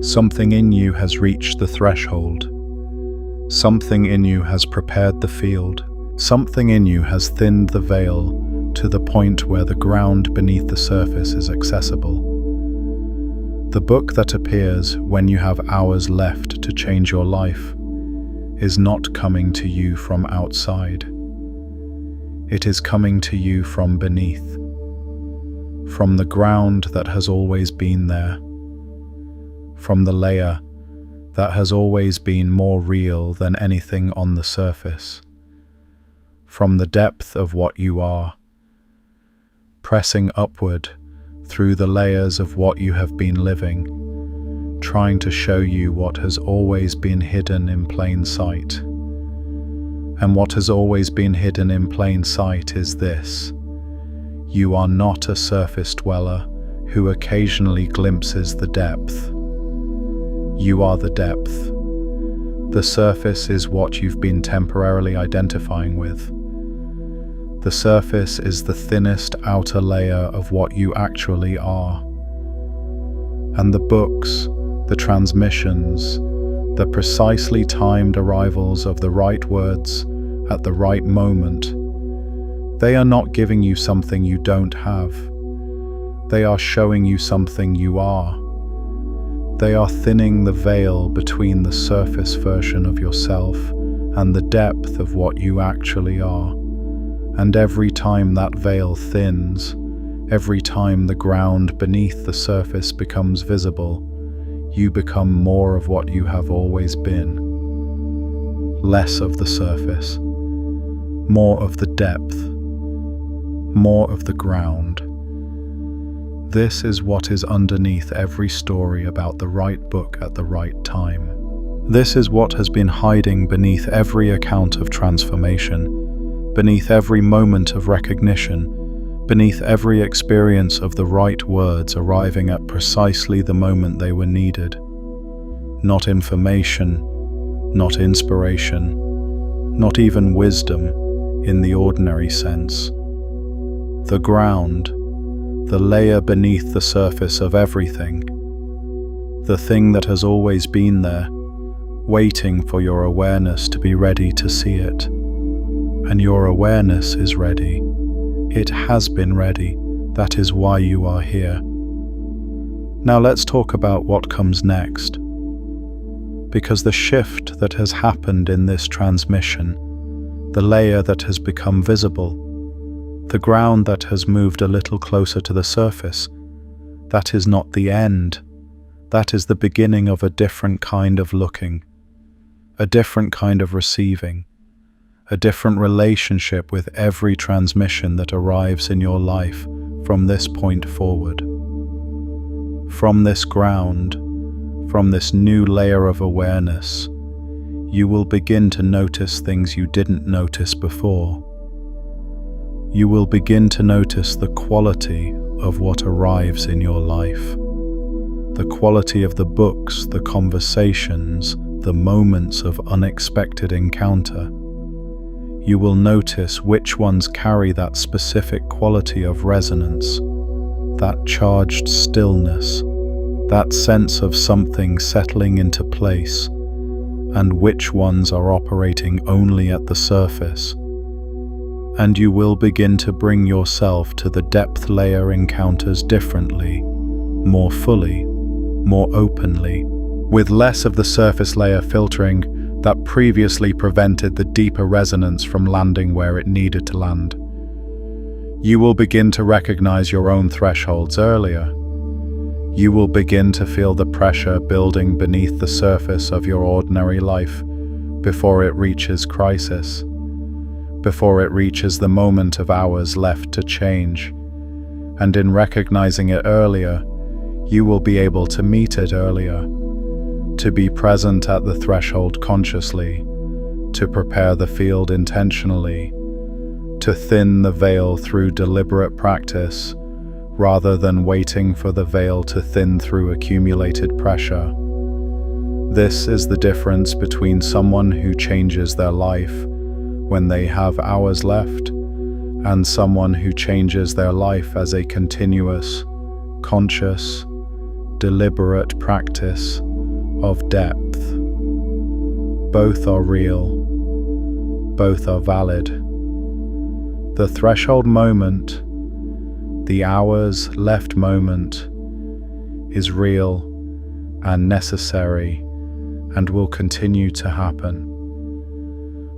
Something in you has reached the threshold. Something in you has prepared the field. Something in you has thinned the veil to the point where the ground beneath the surface is accessible. The book that appears when you have hours left to change your life is not coming to you from outside. It is coming to you from beneath, from the ground that has always been there, from the layer that has always been more real than anything on the surface, from the depth of what you are, pressing upward through the layers of what you have been living, trying to show you what has always been hidden in plain sight. And what has always been hidden in plain sight is this: you are not a surface dweller who occasionally glimpses the depth. You are the depth. The surface is what you've been temporarily identifying with. The surface is the thinnest outer layer of what you actually are. And the books, the transmissions, the precisely timed arrivals of the right words at the right moment, they are not giving you something you don't have. They are showing you something you are. They are thinning the veil between the surface version of yourself and the depth of what you actually are. And every time that veil thins, every time the ground beneath the surface becomes visible, you become more of what you have always been. Less of the surface, more of the depth, more of the ground. This is what is underneath every story about the right book at the right time. This is what has been hiding beneath every account of transformation, beneath every moment of recognition, beneath every experience of the right words arriving at precisely the moment they were needed. Not information, not inspiration, not even wisdom in the ordinary sense. The ground, the layer beneath the surface of everything, the thing that has always been there, waiting for your awareness to be ready to see it. And your awareness is ready. It has been ready. That is why you are here. Now let's talk about what comes next. Because the shift that has happened in this transmission, the layer that has become visible, the ground that has moved a little closer to the surface, that is not the end. That is the beginning of a different kind of looking, a different kind of receiving, a different relationship with every transmission that arrives in your life from this point forward. From this ground, from this new layer of awareness, you will begin to notice things you didn't notice before. You will begin to notice the quality of what arrives in your life, the quality of the books, the conversations, the moments of unexpected encounter. You will notice which ones carry that specific quality of resonance, that charged stillness, that sense of something settling into place, and which ones are operating only at the surface. And you will begin to bring yourself to the depth layer encounters differently, more fully, more openly, with less of the surface layer filtering that previously prevented the deeper resonance from landing where it needed to land. You will begin to recognize your own thresholds earlier. You will begin to feel the pressure building beneath the surface of your ordinary life before it reaches crisis, before it reaches the moment of hours left to change. And in recognizing it earlier, you will be able to meet it earlier, to be present at the threshold consciously, to prepare the field intentionally, to thin the veil through deliberate practice, rather than waiting for the veil to thin through accumulated pressure. This is the difference between someone who changes their life when they have hours left, and someone who changes their life as a continuous, conscious, deliberate practice of depth. Both are real. Both are valid. The threshold moment, the hours left moment, is real and necessary and will continue to happen.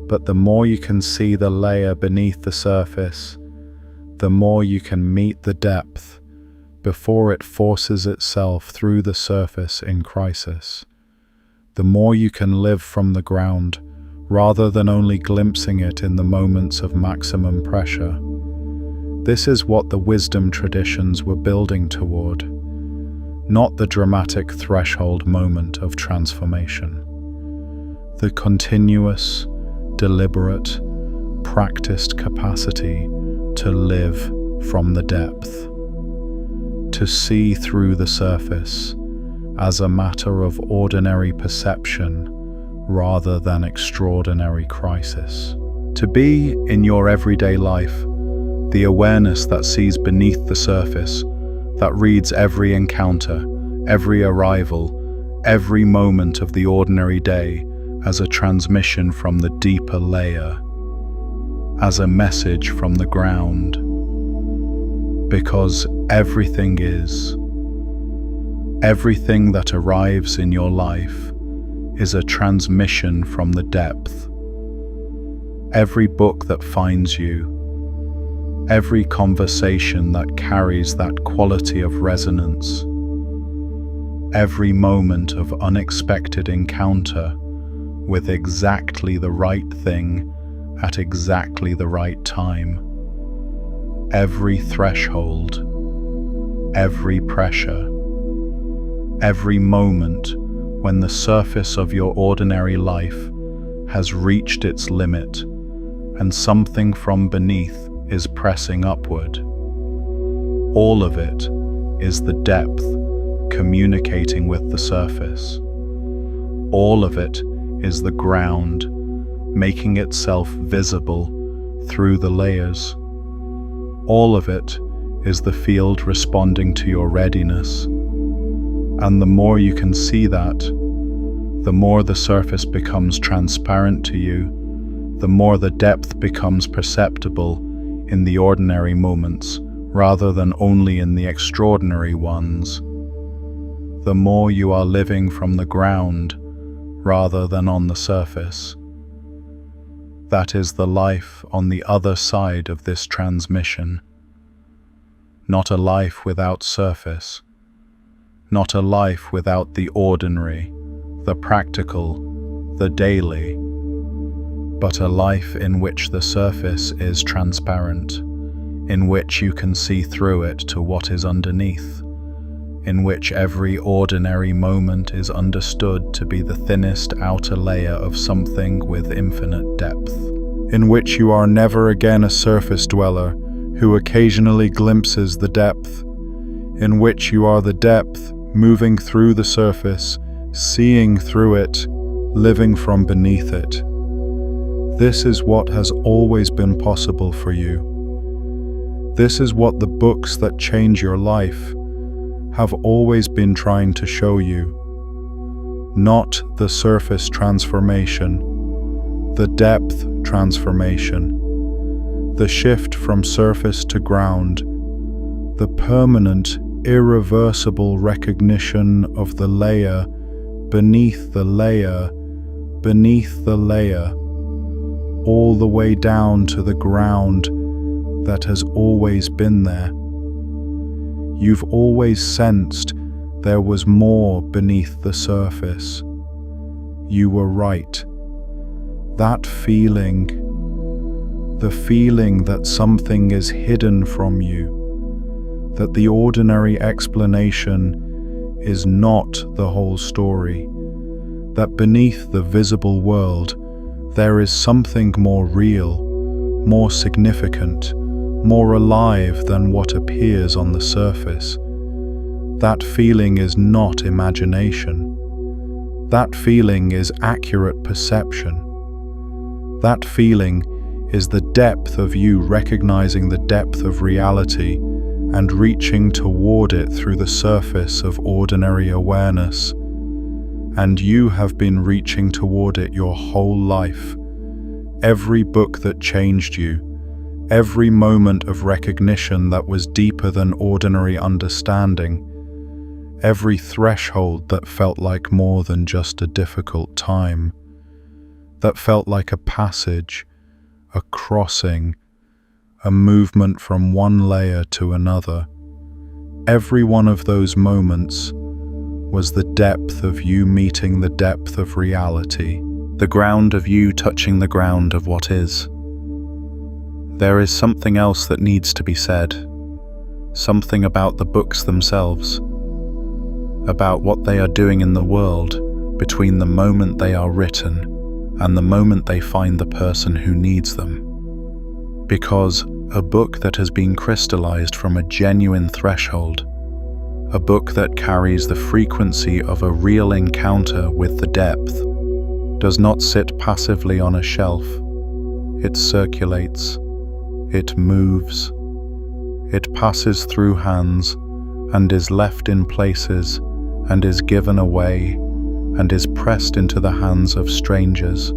But the more you can see the layer beneath the surface, the more you can meet the depth before it forces itself through the surface in crisis. The more you can live from the ground rather than only glimpsing it in the moments of maximum pressure. This is what the wisdom traditions were building toward, not the dramatic threshold moment of transformation. The continuous, deliberate, practiced capacity to live from the depth, to see through the surface as a matter of ordinary perception rather than extraordinary crisis. To be, in your everyday life, the awareness that sees beneath the surface, that reads every encounter, every arrival, every moment of the ordinary day as a transmission from the deeper layer, as a message from the ground. Because everything that arrives in your life is a transmission from the depth. Every book that finds you, every conversation that carries that quality of resonance, every moment of unexpected encounter with exactly the right thing at exactly the right time, every threshold, every pressure, every moment when the surface of your ordinary life has reached its limit and something from beneath is pressing upward. All of it is the depth communicating with the surface. All of it is the ground making itself visible through the layers. All of it is the field responding to your readiness. And the more you can see that, the more the surface becomes transparent to you, the more the depth becomes perceptible in the ordinary moments rather than only in the extraordinary ones. The more you are living from the ground rather than on the surface. That is the life on the other side of this transmission. Not a life without surface. Not a life without the ordinary, the practical, the daily, but a life in which the surface is transparent, in which you can see through it to what is underneath, in which every ordinary moment is understood to be the thinnest outer layer of something with infinite depth, in which you are never again a surface dweller who occasionally glimpses the depth, in which you are the depth moving through the surface, seeing through it, living from beneath it. This is what has always been possible for you. This is what the books that change your life have always been trying to show you. Not the surface transformation, the depth transformation, the shift from surface to ground, the permanent, irreversible recognition of the layer beneath the layer beneath the layer, all the way down to the ground that has always been there. You've always sensed there was more beneath the surface. You were right. That feeling, the feeling that something is hidden from you, that the ordinary explanation is not the whole story, that beneath the visible world there is something more real, more significant, more alive than what appears on the surface. That feeling is not imagination. That feeling is accurate perception. That feeling is the depth of you recognizing the depth of reality and reaching toward it through the surface of ordinary awareness. And you have been reaching toward it your whole life. Every book that changed you, every moment of recognition that was deeper than ordinary understanding, every threshold that felt like more than just a difficult time, that felt like a passage, a crossing, a movement from one layer to another. Every one of those moments was the depth of you meeting the depth of reality, the ground of you touching the ground of what is. There is something else that needs to be said, something about the books themselves, about what they are doing in the world between the moment they are written and the moment they find the person who needs them. Because a book that has been crystallized from a genuine threshold, a book that carries the frequency of a real encounter with the depth, does not sit passively on a shelf. It circulates, it moves, it passes through hands and is left in places and is given away and is pressed into the hands of strangers.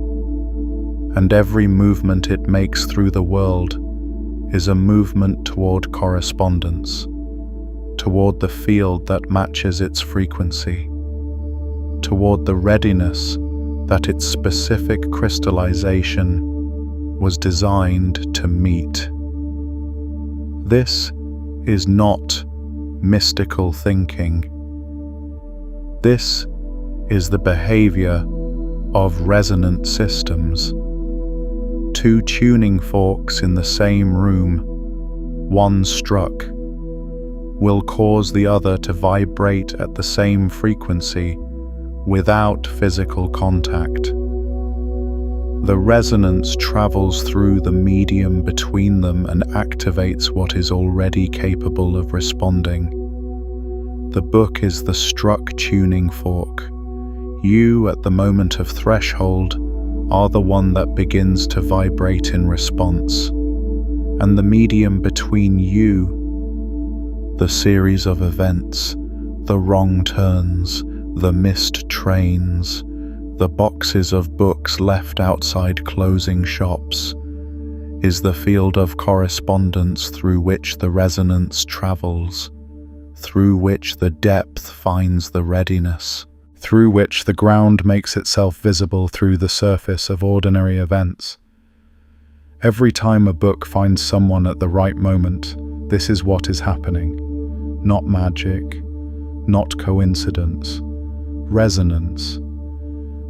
And every movement it makes through the world is a movement toward correspondence, toward the field that matches its frequency, toward the readiness that its specific crystallization was designed to meet. This is not mystical thinking. This is the behavior of resonant systems. Two tuning forks in the same room, one struck, will cause the other to vibrate at the same frequency without physical contact. The resonance travels through the medium between them and activates what is already capable of responding. The book is the struck tuning fork. You, at the moment of threshold, are the one that begins to vibrate in response. And the medium between you, the series of events, the wrong turns, the missed trains, the boxes of books left outside closing shops, is the field of correspondence through which the resonance travels, through which the depth finds the readiness, through which the ground makes itself visible through the surface of ordinary events. Every time a book finds someone at the right moment, this is what is happening. Not magic, not coincidence, resonance.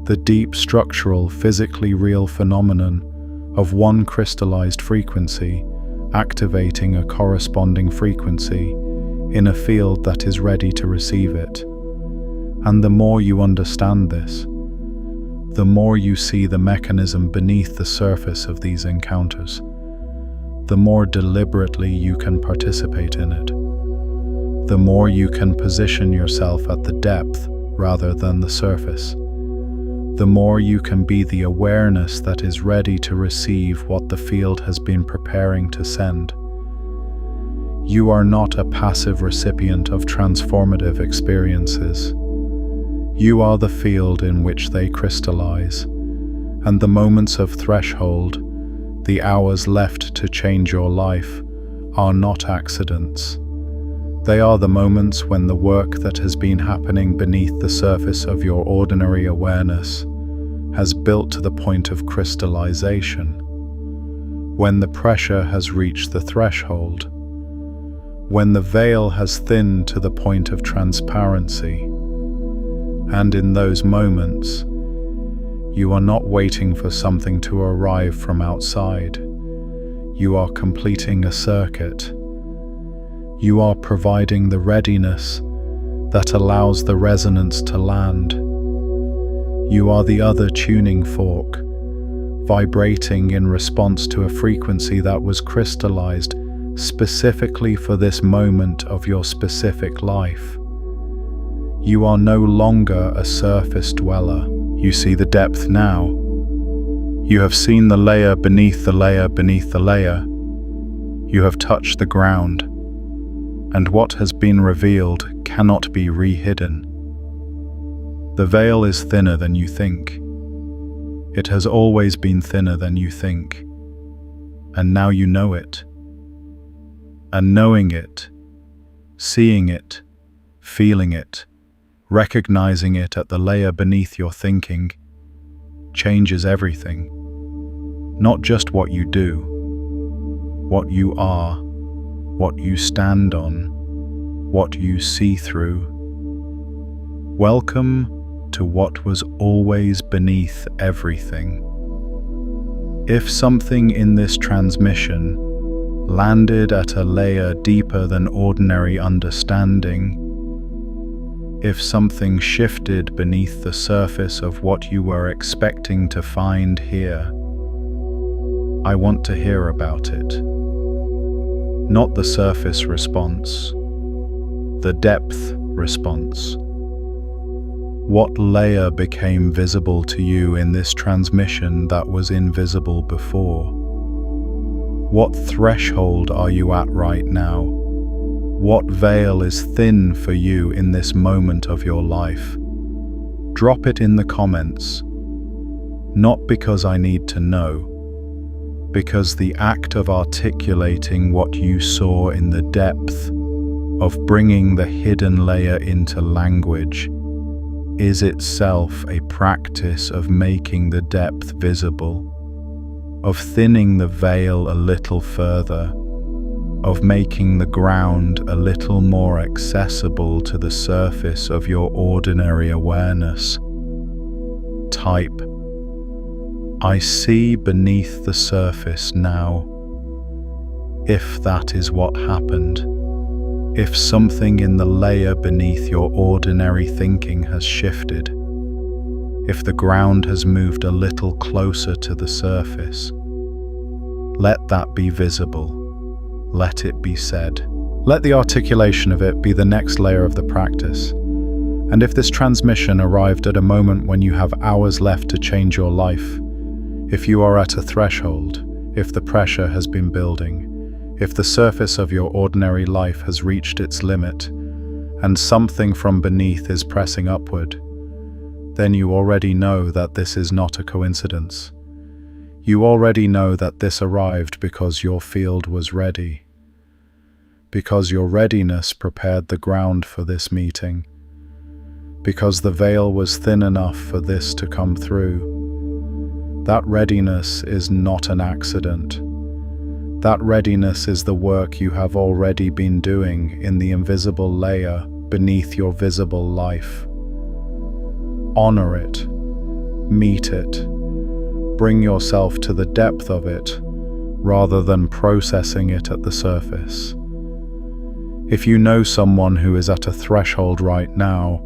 The deep structural, physically real phenomenon of one crystallized frequency activating a corresponding frequency in a field that is ready to receive it. And the more you understand this, the more you see the mechanism beneath the surface of these encounters, the more deliberately you can participate in it, the more you can position yourself at the depth rather than the surface, the more you can be the awareness that is ready to receive what the field has been preparing to send. You are not a passive recipient of transformative experiences. You are the field in which they crystallize, and the moments of threshold, the hours left to change your life, are not accidents. They are the moments when the work that has been happening beneath the surface of your ordinary awareness has built to the point of crystallization, when the pressure has reached the threshold, when the veil has thinned to the point of transparency. And in those moments, you are not waiting for something to arrive from outside. You are completing a circuit. You are providing the readiness that allows the resonance to land. You are the other tuning fork, vibrating in response to a frequency that was crystallized specifically for this moment of your specific life. You are no longer a surface dweller. You see the depth now. You have seen the layer beneath the layer beneath the layer. You have touched the ground. and what has been revealed cannot be re-hidden. The veil is thinner than you think. It has always been thinner than you think, and now you know it. And knowing it, seeing it, feeling it, recognizing it at the layer beneath your thinking, changes everything. Not just what you do, what you are, what you stand on, what you see through. Welcome to what was always beneath everything. If something in this transmission landed at a layer deeper than ordinary understanding, if something shifted beneath the surface of what you were expecting to find here, I want to hear about it. Not the surface response, the depth response. What layer became visible to you in this transmission that was invisible before? What threshold are you at right now? What veil is thin for you in this moment of your life? Drop it in the comments. Not because I need to know, because the act of articulating what you saw in the depth, of bringing the hidden layer into language, is itself a practice of making the depth visible, of thinning the veil a little further, of making the ground a little more accessible to the surface of your ordinary awareness. Type, I see beneath the surface now. If that is what happened, if something in the layer beneath your ordinary thinking has shifted, if the ground has moved a little closer to the surface, let that be visible. Let it be said. Let the articulation of it be the next layer of the practice. And if this transmission arrived at a moment when you have hours left to change your life, if you are at a threshold, if the pressure has been building, if the surface of your ordinary life has reached its limit, and something from beneath is pressing upward, then you already know that this is not a coincidence. You already know that this arrived because your field was ready, because your readiness prepared the ground for this meeting, because the veil was thin enough for this to come through. That readiness is not an accident. That readiness is the work you have already been doing in the invisible layer beneath your visible life. Honor it, meet it, bring yourself to the depth of it rather than processing it at the surface. If you know someone who is at a threshold right now,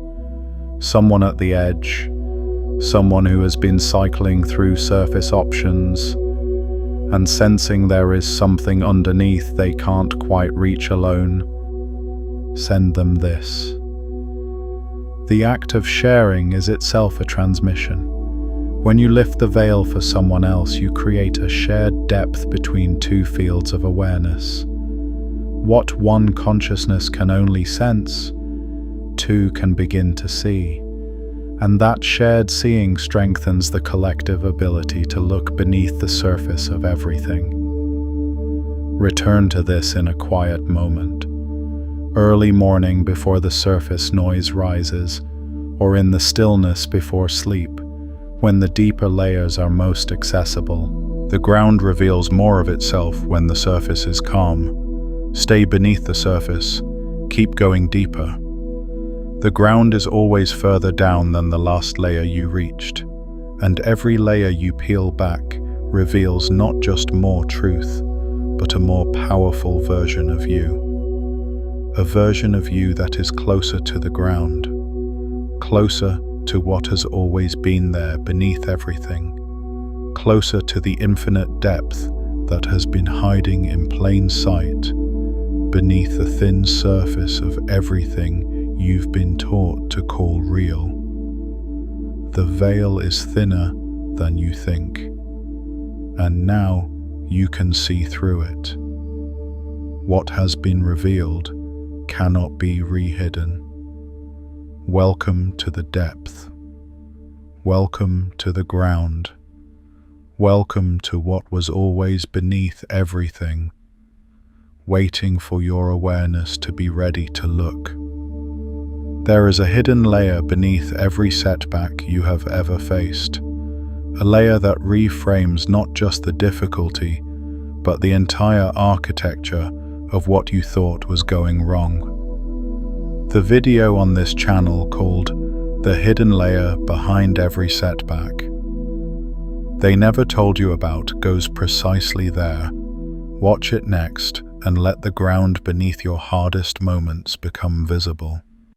someone at the edge, someone who has been cycling through surface options and sensing there is something underneath they can't quite reach alone, send them this. The act of sharing is itself a transmission. When you lift the veil for someone else, you create a shared depth between two fields of awareness. What one consciousness can only sense, two can begin to see. And that shared seeing strengthens the collective ability to look beneath the surface of everything. Return to this in a quiet moment, early morning before the surface noise rises, or in the stillness before sleep, when the deeper layers are most accessible. The ground reveals more of itself when the surface is calm. Stay beneath the surface, keep going deeper. The ground is always further down than the last layer you reached, and every layer you peel back reveals not just more truth, but a more powerful version of you. A version of you that is closer to the ground, closer to what has always been there beneath everything, closer to the infinite depth that has been hiding in plain sight beneath the thin surface of everything you've been taught to call real. The veil is thinner than you think, and now you can see through it. What has been revealed cannot be re-hidden. Welcome to the depth. Welcome to the ground. Welcome to what was always beneath everything, waiting for your awareness to be ready to look. There is a hidden layer beneath every setback you have ever faced, a layer that reframes not just the difficulty, but the entire architecture of what you thought was going wrong. The video on this channel called "The Hidden Layer Behind Every Setback" they never told you about goes precisely there. Watch it next and let the ground beneath your hardest moments become visible.